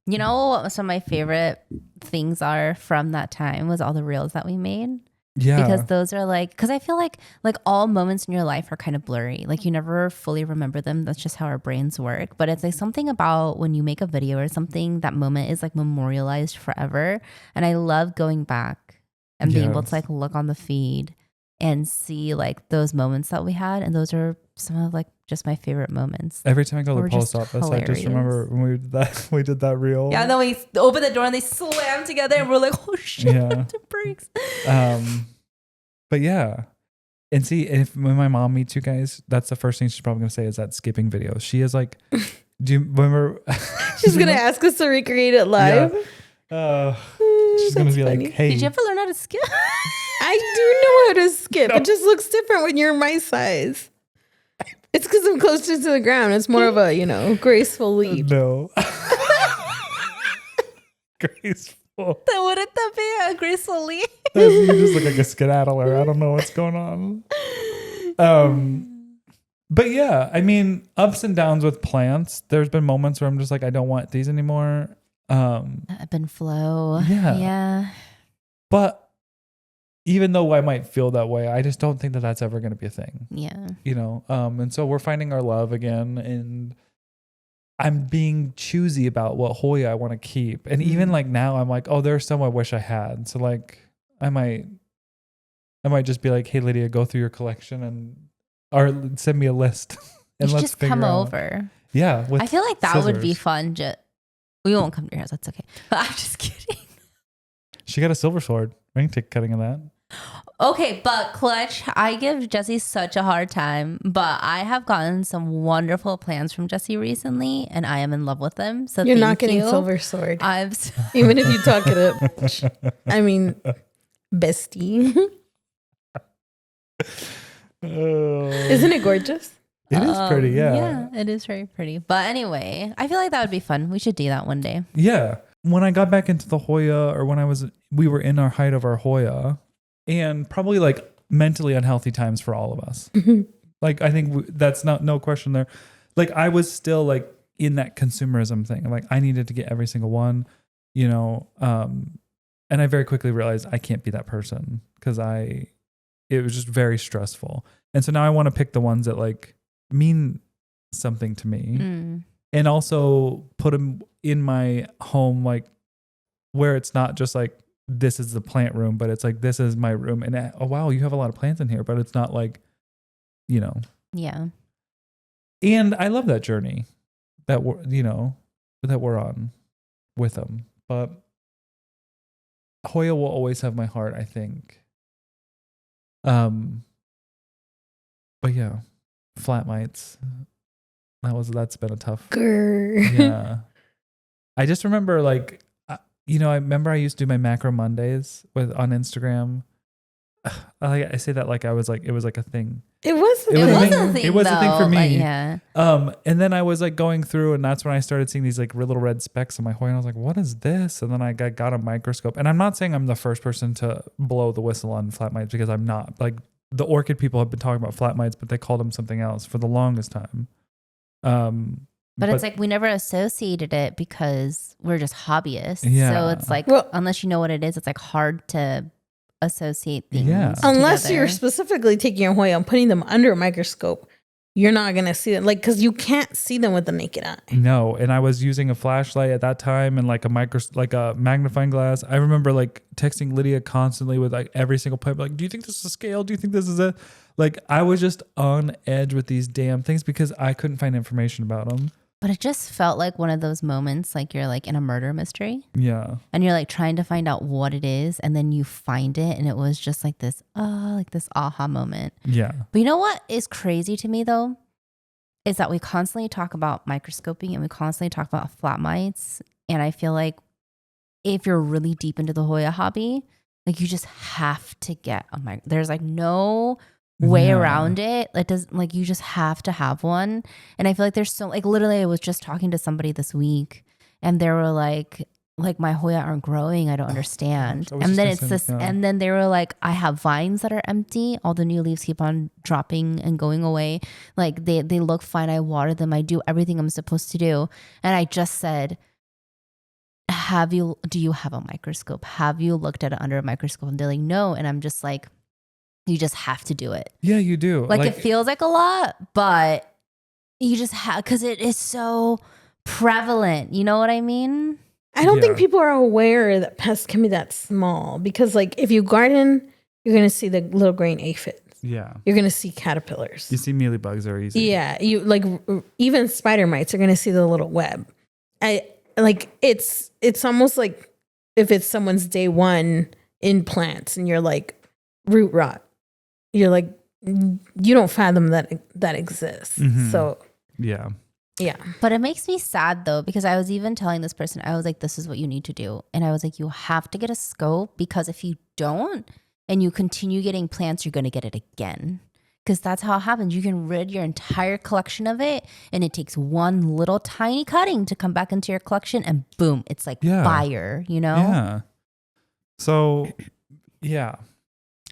You know what some of my favorite things are from that time was all the reels that we made. Yeah. Because those are like, because I feel like all moments in your life are kind of blurry. Like you never fully remember them. That's just how our brains work. But it's like something about when you make a video or something, that moment is like memorialized forever. And I love going back and being able to like look on the feed and see like those moments that we had. And those are some of like just my favorite moments. Every time I go to the post just office, I just remember when we did that reel. Yeah, and then we opened the door and they slammed together and we're like, oh shit, it breaks. But yeah. And see, when my mom meets you guys, that's the first thing she's probably gonna say is that skipping videos. She is like, do you remember? She's gonna ask us to recreate it live. Yeah. She's going to be funny. like, hey. Did you ever learn how to skip? I do know how to skip. It just looks different when you're my size. It's because I'm closer to the ground. It's more of a, graceful leap. No. Graceful. Then wouldn't that be a graceful leap? You just look like a skedaddler. I don't know what's going on. But yeah, I mean, ups and downs with plants. There's been moments where I'm just like, I don't want these anymore. Ebb and flow. Yeah. Yeah. But even though I might feel that way, I just don't think that that's ever going to be a thing. Yeah. And so we're finding our love again, and I'm being choosy about what Hoya I want to keep. And even like now I'm like, oh, there's some I wish I had. So like I might just be like, hey, Lydia, go through your collection or send me a list and You let's just figure come out. over. Yeah. I feel like that would be scissors. fun. We won't come to your house. That's okay. I'm just kidding. She got a silver sword. We can take cutting of that. Okay, but Clutch, I give Jesse such a hard time, but I have gotten some wonderful plans from Jesse recently, and I am in love with them. So You're thank not getting you. silver sword. I've Even if you talk it up. I mean, bestie. Isn't it gorgeous? It is pretty, yeah. Yeah, it is very pretty. But anyway, I feel like that would be fun. We should do that one day. Yeah. When I got back into the Hoya, or when we were in our height of our Hoya, and probably like mentally unhealthy times for all of us. Like, I think that's no question there. Like, I was still like in that consumerism thing. Like, I needed to get every single one, and I very quickly realized I can't be that person because it was just very stressful. And so now I want to pick the ones that like mean something to me, and also put them in my home, like where it's not just like, this is the plant room, but it's like, this is my room. And oh, wow, you have a lot of plants in here, but it's not like, Yeah. And I love that journey that we're on with them. But Hoya will always have my heart, I think. But yeah, flat mites. That's been a tough. Grr. Yeah. I just remember like, I remember I used to do my macro Mondays on Instagram. I say that like it was like a thing. It was It was a thing. It was a thing for though, me. but yeah. And then I was like going through, and that's when I started seeing these like little red specks on my Hoya, and I was like, "What is this?" And then I got a microscope, and I'm not saying I'm the first person to blow the whistle on flat mites, because I'm not. Like, the orchid people have been talking about flat mites, but they called them something else for the longest time. But it's like we never associated it because we're just hobbyists. Yeah. So it's like, unless you know what it is, it's like hard to associate things. Yeah. Unless together. you're specifically taking a Hoya and putting them under a microscope, you're not going to see them. Like, because you can't see them with the naked eye. No, and I was using a flashlight at that time and like a magnifying glass. I remember like texting Lydia constantly with like every single plant, like, do you think this is a scale? Do you think this is a... Like, I was just on edge with these damn things because I couldn't find information about them. But it just felt like one of those moments, like you're like in a murder mystery. Yeah. And you're like trying to find out what it is, and then you find it, and it was just like this aha moment. Yeah. But you know what is crazy to me though, is that we constantly talk about microscoping and we constantly talk about flat mites. And I feel like if you're really deep into the Hoya hobby, like you just have to get a mic. There's like no way around it. It does, like, you just have to have one. And I feel like there's so, like, literally I was just talking to somebody this week, and they were like my Hoya aren't growing. I don't understand. And then it's this, and then they were like, I have vines that are empty. All the new leaves keep on dropping and going away. Like they look fine. I water them. I do everything I'm supposed to do. And I just said, do you have a microscope? Have you looked at it under a microscope? And they're like, no. And I'm just like, you just have to do it. Yeah, you do. Like it feels like a lot, but you just have, because it is so prevalent. You know what I mean? I don't think people are aware that pests can be that small, because like if you garden, you're going to see the little green aphids. Yeah. You're going to see caterpillars. You see mealybugs are easy. Yeah. You like even spider mites are going to see the little web. It's almost like if it's someone's day one in plants and you're like root rot, you're like, you don't fathom that exists. Mm-hmm. So yeah. Yeah. But it makes me sad though, because I was even telling this person, I was like, this is what you need to do. And I was like, you have to get a scope, because if you don't and you continue getting plants, you're going to get it again. Because that's how it happens. You can rid your entire collection of it, and it takes one little tiny cutting to come back into your collection, and boom, it's like fire, you know? Yeah. So, yeah.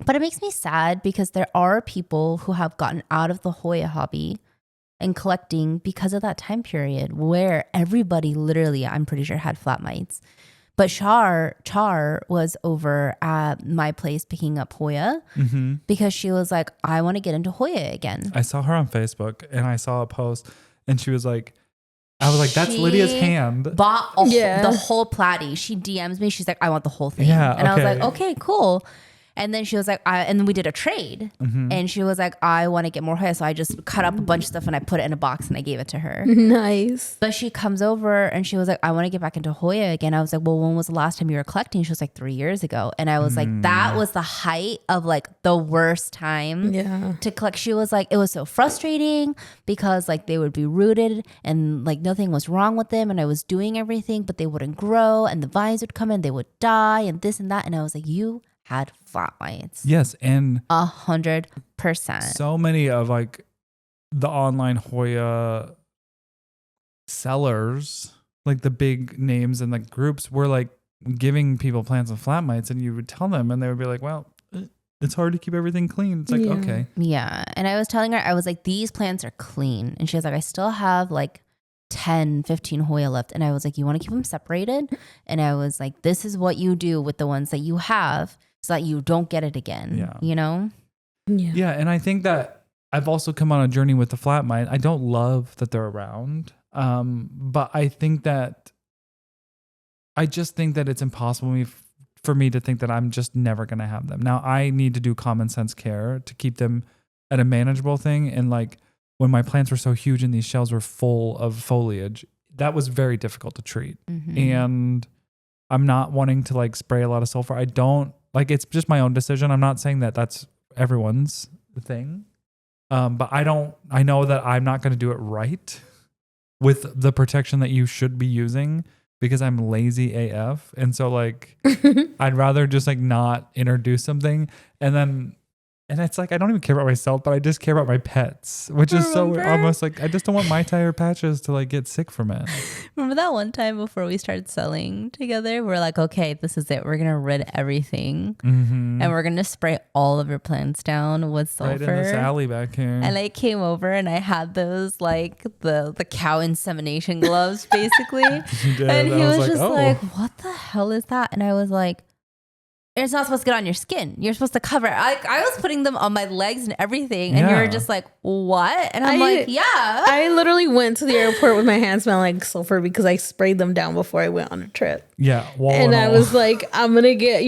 But it makes me sad because there are people who have gotten out of the Hoya hobby and collecting because of that time period where everybody literally, I'm pretty sure, had flat mites. But Char was over at my place picking up Hoya because she was like, I want to get into Hoya again. I saw her on Facebook and I saw a post and she was like, I was like, that's Lydia's hand. Bought the whole platy. She DMs me. She's like, I want the whole thing. Yeah, and I was like, okay, cool. And then she was like, and then we did a trade. And she was like, I want to get more Hoya. So I just cut up a bunch of stuff and I put it in a box and I gave it to her. Nice. But she comes over and she was like, I want to get back into Hoya again. I was like, well, when was the last time you were collecting? She was like, 3 years ago. And I was like, that was the height of like the worst time to collect. She was like, it was so frustrating because like they would be rooted and like nothing was wrong with them. And I was doing everything, but they wouldn't grow and the vines would come in, they would die and this and that. And I was like, you had flat mites. Yes. And 100%. so many of like the online Hoya sellers, like the big names and like groups, were like giving people plants with flat mites, and you would tell them and they would be like, well, it's hard to keep everything clean. It's like, okay. Yeah. And I was telling her, I was like, these plants are clean. And she was like, I still have like 10, 15 Hoya left. And I was like, you want to keep them separated? And I was like, this is what you do with the ones that you have so that you don't get it again, you know? Yeah. And I think that I've also come on a journey with the flat mite. I don't love that they're around. But I think that I just think that it's impossible for me to think that I'm just never going to have them. Now I need to do common sense care to keep them at a manageable thing. And like when my plants were so huge and these shells were full of foliage, that was very difficult to treat. And I'm not wanting to like spray a lot of sulfur. I don't like, it's just my own decision. I'm not saying that that's everyone's thing. But I know that I'm not going to do it right with the protection that you should be using because I'm lazy AF. And so like, I'd rather just like not introduce something. And it's like, I don't even care about myself, but I just care about my pets, which is so almost like, I just don't want my tire patches to like get sick from it. Remember that one time before we started selling together? We're like, okay, this is it. We're going to rid everything. And we're going to spray all of your plants down with sulfur. Right in this alley back here. And I came over and I had those like the cow insemination gloves basically. And he was just like, what the hell is that? And I was like, it's not supposed to get on your skin. You're supposed to cover it. I was putting them on my legs and everything. And you were just like, what? And I'm like, yeah. I literally went to the airport with my hands smelling like sulfur because I sprayed them down before I went on a trip. Yeah. And I was like, I'm going to get,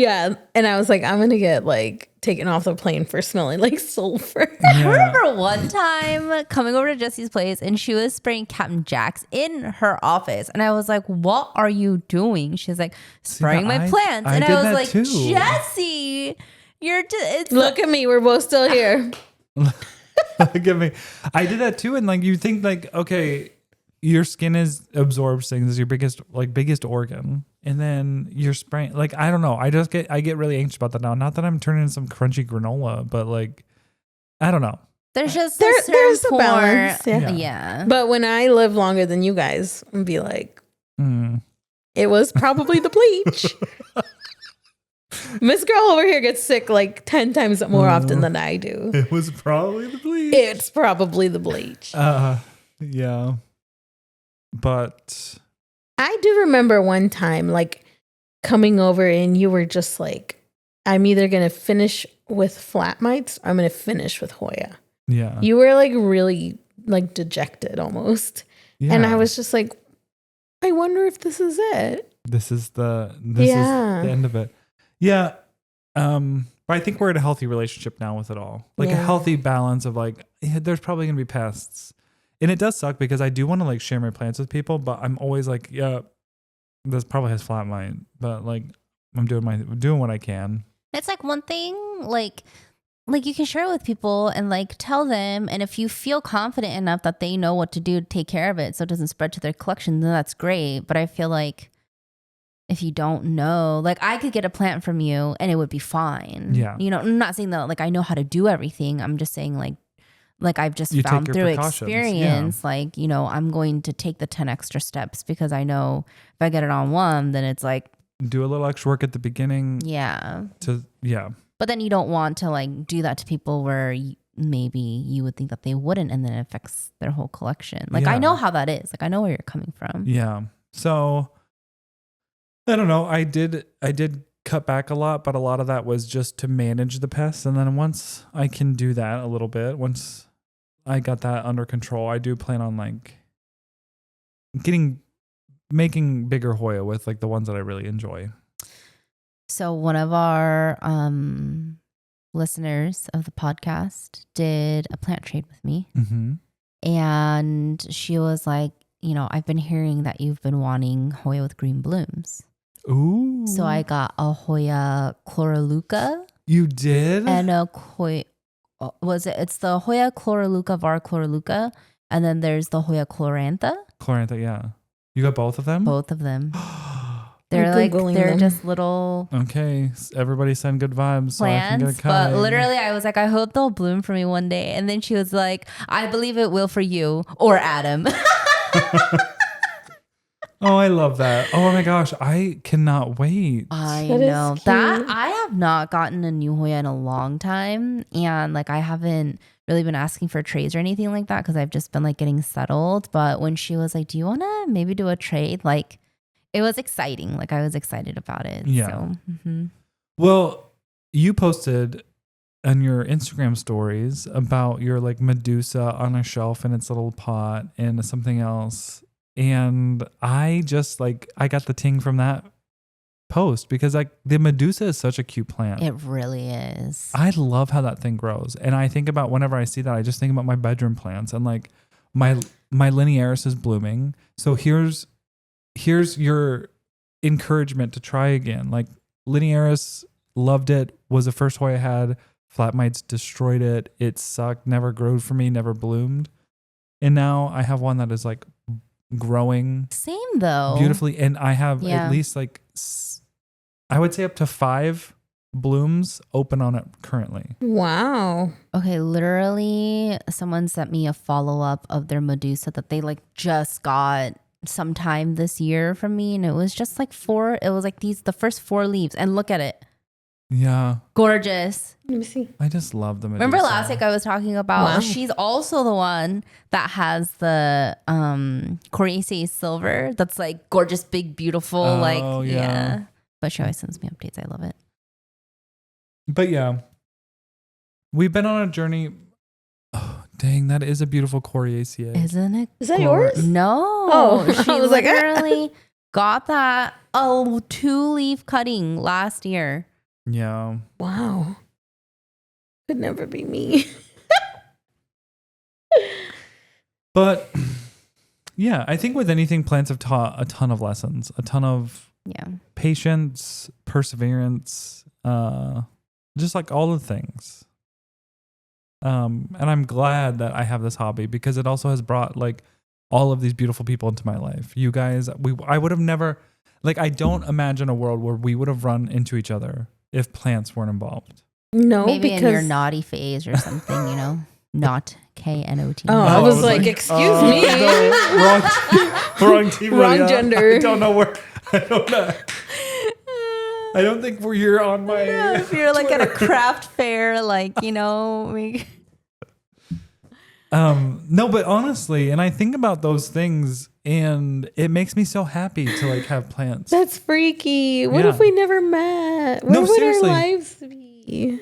And I was like, I'm going to get like taken off the plane for smelling like sulfur. I remember one time coming over to Jesse's place and she was spraying Captain Jack's in her office. And I was like, what are you doing? She's like, spraying my plants. And I was like, too. Jesse, look at me. We're both still here. Look at me. I did that too. And like, you think like, okay, your skin absorbs things as your biggest organ. And then you're spraying, like, I don't know. I get really anxious about that now. Not that I'm turning into some crunchy granola, but like, I don't know. There's just there's a balance. Yeah. But when I live longer than you guys, I'd be like, it was probably the bleach. Miss Girl over here gets sick like 10 times more often than I do. It was probably the bleach. It's probably the bleach. Yeah. But I do remember one time like coming over and you were just like, I'm either going to finish with flat mites or I'm going to finish with Hoya. Yeah. You were like really like dejected almost. Yeah. And I was just like, I wonder if this is it. This is the end of it. Yeah. But I think we're in a healthy relationship now with it all. Like a healthy balance of like, there's probably going to be pests. And it does suck because I do want to like share my plants with people, but I'm always like, yeah, this probably has flat mite, but like I'm doing what I can. It's like one thing, like like you can share it with people and like tell them. And if you feel confident enough that they know what to do to take care of it so it doesn't spread to their collection, then that's great. But I feel like if you don't know, like I could get a plant from you and it would be fine. Yeah. You know, I'm not saying that like I know how to do everything. I'm just saying like I've just You found take your through precautions, experience, like, you know, I'm going to take the 10 extra steps because I know if I get it on one, then it's like, Do a little extra work at the beginning. yeah. Yeah. But then you don't want to like do that to people where maybe you would think that they wouldn't, and then it affects their whole collection. Like I know how that is. Like I know where you're coming from. Yeah. So I don't know. I did cut back a lot, but a lot of that was just to manage the pests. And then once I can do that a little bit, once I got that under control, I do plan on like making bigger Hoya with like the ones that I really enjoy. So one of our listeners of the podcast did a plant trade with me. Mm-hmm. And she was like, you know, I've been hearing that you've been wanting Hoya with green blooms. Ooh. So I got a Hoya Chloraluca. You did? And a Hoya, it's the Hoya Chloraluca var Chloraluca. And then there's the Hoya Chlorantha. Chlorantha, yeah. You got both of them? Both of them. They're them. just little Okay, everybody send good vibes so I can get a plants. cut. But literally I was like, I hope they'll bloom for me one day. And then she was like, I believe it will for you or Adam. Oh, I love that. Oh my gosh, I cannot wait. I That is know cute. that I have not gotten a new Hoya in a long time. And like, I haven't really been asking for trades or anything like that because I've just been like getting settled. But when she was like, do you want to maybe do a trade? Like, it was exciting. Like I was excited about it. Yeah. So, Well, you posted on your Instagram stories about your like Medusa on a shelf in its little pot and something else. And I just like, I got the ting from that post because like the Medusa is such a cute plant. it really is. I love how that thing grows. And I think about whenever I see that, I just think about my bedroom plants and like my linearis is blooming. So here's your encouragement to try again. Like linearis, loved it, was the first Hoya I had. Flat mites destroyed it. It sucked, never grew for me, never bloomed. And now I have one that is like growing Same though. beautifully. And I have Yeah. at least like, I would say up to 5 blooms open on it currently. Wow. Okay, literally someone sent me a follow-up of their Medusa that they like just got sometime this year from me, and it was just like the first 4 leaves, and look at it. Yeah. Gorgeous. Let me see. I just love the Medusa. Remember last week I was talking about Wow. she's also the one that has the Coriaceae silver that's like gorgeous, big, beautiful, Oh, like yeah. But she always sends me updates. I love it. But yeah, we've been on a journey. Oh, dang, that is a beautiful Coriaceae. Isn't it? Is that yours? No. Oh, she I was like, literally got that 2-leaf cutting last year. Yeah. Wow. Could never be me. But yeah, I think with anything, plants have taught a ton of lessons, a ton of Yeah. patience, perseverance, just like all the things. And I'm glad that I have this hobby because it also has brought like all of these beautiful people into my life. You guys, I would have never, like, I don't imagine a world where we would have run into each other if plants weren't involved. No, Maybe because in your naughty phase or something, you know? Not KNOT. Oh, I was like, excuse me. No, wrong team. Wrong Lydia. gender. I don't know where. I don't think you're on my. If you're like at a craft fair, like, you know, No, but honestly, and I think about those things, and it makes me so happy to like have plants. That's freaky. What Yeah. if we never met? Where No, would seriously. our lives be?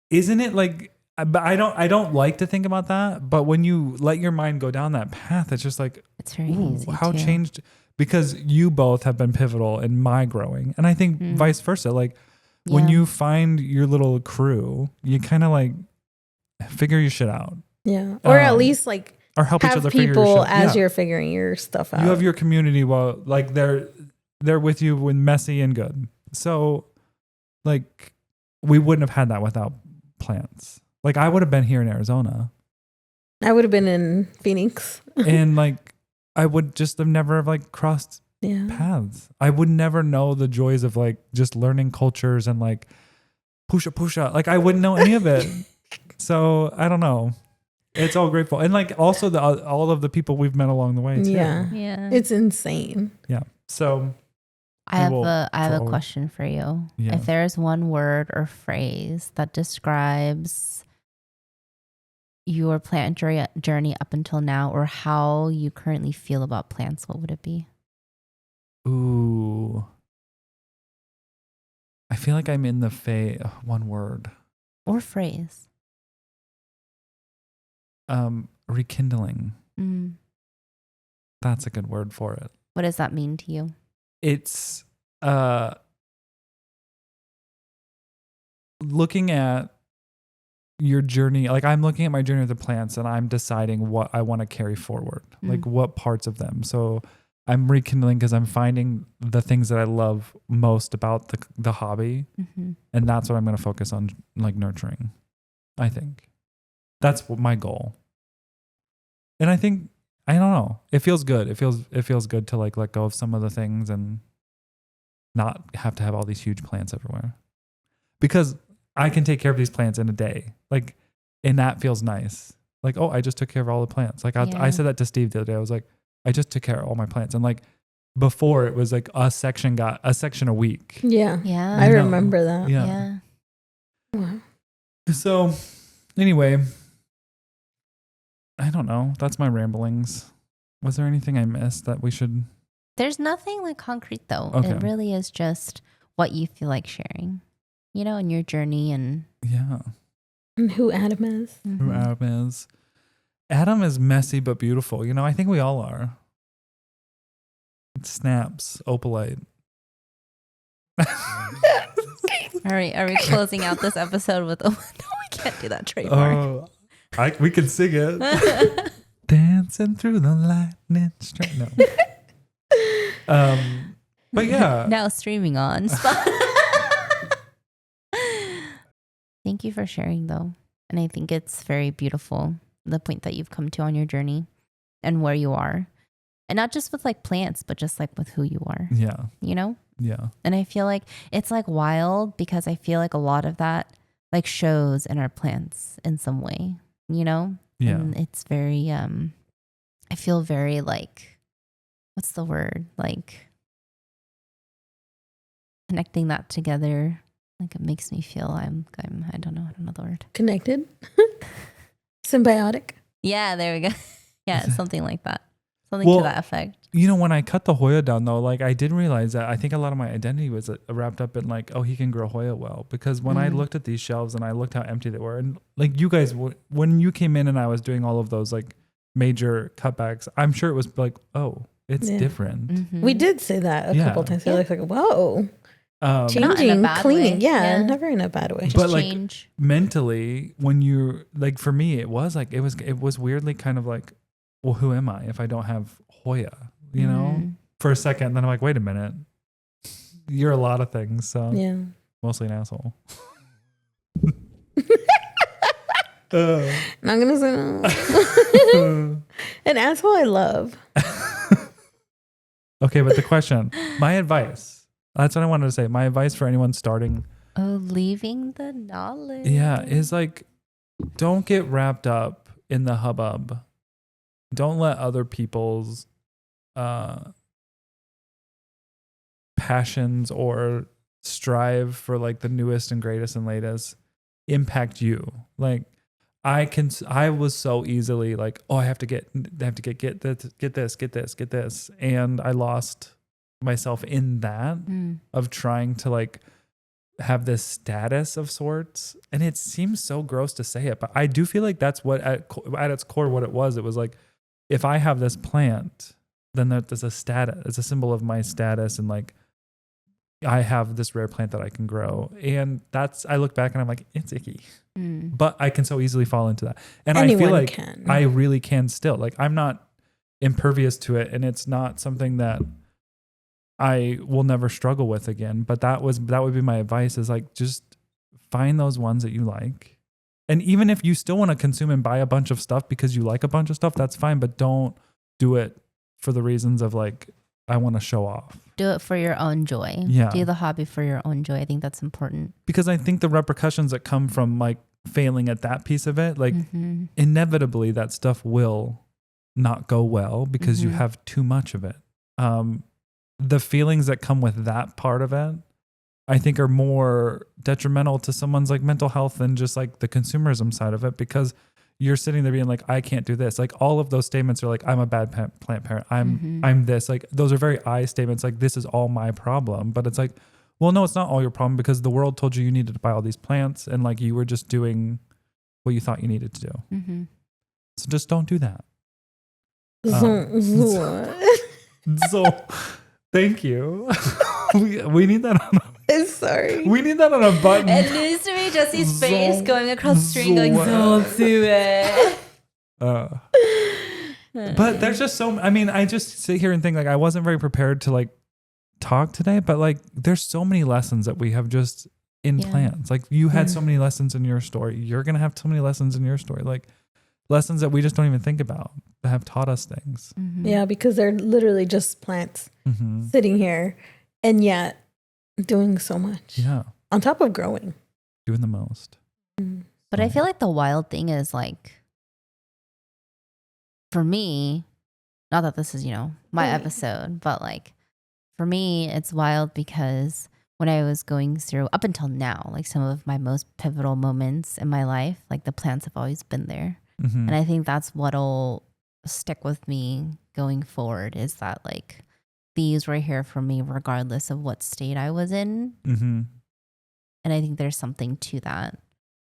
Isn't it like? But I don't like to think about that. But when you let your mind go down that path, it's just like, it's very ooh, easy. how too. changed. Because you both have been pivotal in my growing. And I think vice versa. Like when Yeah. you find your little crew, you kind of like figure your shit out. Yeah. Or at least like Or help each have other figure your people shit as yeah. you're figuring your stuff out. You have your community while like they're with you when messy and good. So like we wouldn't have had that without plants. Like I would have been here in Arizona. I would have been in Phoenix. And like I would just have never like crossed paths. I would never know the joys of like just learning cultures and like pusha. Like I wouldn't know any of it. So I don't know. It's all grateful. And like also all of the people we've met along the way too. Yeah. It's insane. Yeah. So I have a question for you. Yeah. If there is one word or phrase that describes your plant journey up until now, or how you currently feel about plants, what would it be? Ooh. I feel like I'm in the one word. Or phrase. Rekindling. Mm. That's a good word for it. What does that mean to you? It's looking at your journey. Like I'm looking at my journey with the plants and I'm deciding what I want to carry forward, like what parts of them. So I'm rekindling because I'm finding the things that I love most about the hobby. Mm-hmm. And that's what I'm going to focus on, like nurturing. I think that's my goal. And I think, I don't know, it feels good. It feels good to like let go of some of the things and not have to have all these huge plants everywhere, because I can take care of these plants in a day. Like, and that feels nice. Like, oh, I just took care of all the plants. Like I said that to Steve the other day. I was like, I just took care of all my plants. And like before it was like a section a week. Yeah. Yeah. I remember that. Yeah. Wow. So anyway, I don't know. That's my ramblings. Was there anything I missed that we should? There's nothing like concrete though. Okay. It really is just what you feel like sharing, you know, in your journey. And And who Adam is. Mm-hmm. Who Adam is. Adam is messy but beautiful. You know, I think we all are. Snaps, opalite. Are we closing out this episode with no, we can't do that trademark. Oh, we can sing it. Dancing through the lightning strike. No. But yeah. Now streaming on Spotify. Thank you for sharing though. And I think it's very beautiful, the point that you've come to on your journey and where you are. And not just with like plants, but just like with who you are. Yeah. You know? Yeah. And I feel like it's like wild because I feel like a lot of that like shows in our plants in some way, you know? Yeah. And it's very, I feel very like, what's the word? Like connecting that together. Like it makes me feel I don't know the word. Connected. Symbiotic. Yeah, there we go. Yeah, something like that. Something Well, to that effect. You know, when I cut the Hoya down though, like I didn't realize that I think a lot of my identity was wrapped up in like, oh, he can grow Hoya well. Because when I looked at these shelves and I looked how empty they were, and like you guys, when you came in and I was doing all of those like major cutbacks, I'm sure it was like, oh, it's different. Mm-hmm. We did say that a couple times. Yeah. Like, whoa. Changing, cleaning. Yeah, never in a bad way. Just but change. Like mentally, when you're like, for me, it was like, it was weirdly kind of like, well, who am I if I don't have Hoya, you know, for a second. Then I'm like, wait a minute, you're a lot of things. So yeah, mostly an asshole. Not gonna say no. An asshole I love. Okay, but the question, my advice, that's what I wanted to say. My advice for anyone starting. Oh, leaving the knowledge. Yeah, is like, don't get wrapped up in the hubbub. Don't let other people's passions or strive for like the newest and greatest and latest impact you. Like I was so easily like, oh, I have to get this. And I lost myself in that of trying to like have this status of sorts. And it seems so gross to say it, but I do feel like that's what at its core, what it was. It was like, if I have this plant, then there's a status. It's a symbol of my status. And like, I have this rare plant that I can grow. And I look back and I'm like, it's icky, but I can so easily fall into that. And Anyone I feel like can. I really can still. Like, I'm not impervious to it. And it's not something that I will never struggle with again. But that would be my advice, is like, just find those ones that you like And even if you still want to consume and buy a bunch of stuff because you like a bunch of stuff, that's fine. But don't do it for the reasons of like, I want to show off. Do it for your own joy. Yeah. Do the hobby for your own joy. I think that's important. Because I think the repercussions that come from like failing at that piece of it, like inevitably that stuff will not go well because you have too much of it. The feelings that come with that part of it, I think are more detrimental to someone's like mental health than just like the consumerism side of it, because you're sitting there being like, I can't do this. Like all of those statements are like, I'm a bad plant parent. I'm this, like, those are very I statements. Like, this is all my problem. But it's like, well, no, it's not all your problem because the world told you needed to buy all these plants and like you were just doing what you thought you needed to do. So just don't do that. So thank you. we need that on Sorry. we need that on a button. It needs to be Jesse's face going across the street going, don't do it. But there's just so, I mean, I just sit here and think like I wasn't very prepared to like talk today, but like there's so many lessons that we have just in plans. Like you had so many lessons in your story. You're going to have so many lessons in your story. Like lessons that we just don't even think about that have taught us things. Yeah, because they're literally just plants sitting here and yet doing so much. Yeah. On top of growing. Doing the most. But I feel like the wild thing is like, for me, not that this is, you know, my episode, but like for me, it's wild because when I was going through up until now, like some of my most pivotal moments in my life, like the plants have always been there. And I think that's what'll stick with me going forward is that like these were here for me regardless of what state I was in. And I think there's something to that.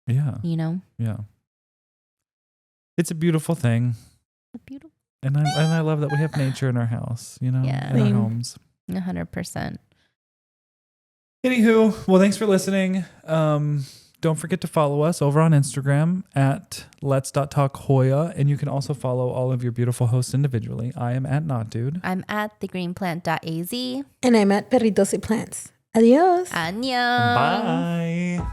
Yeah. You know? Yeah. It's a beautiful thing. Beautiful. And I love that we have nature in our house, you know, in our homes. 100%. Anywho, well, thanks for listening. Don't forget to follow us over on Instagram at Let's.Talk Hoya. And you can also follow all of your beautiful hosts individually. I am at Not Dude. I'm at thegreenplant.az. And I'm at Perritos y Plants. Adios. Annyeong. Bye.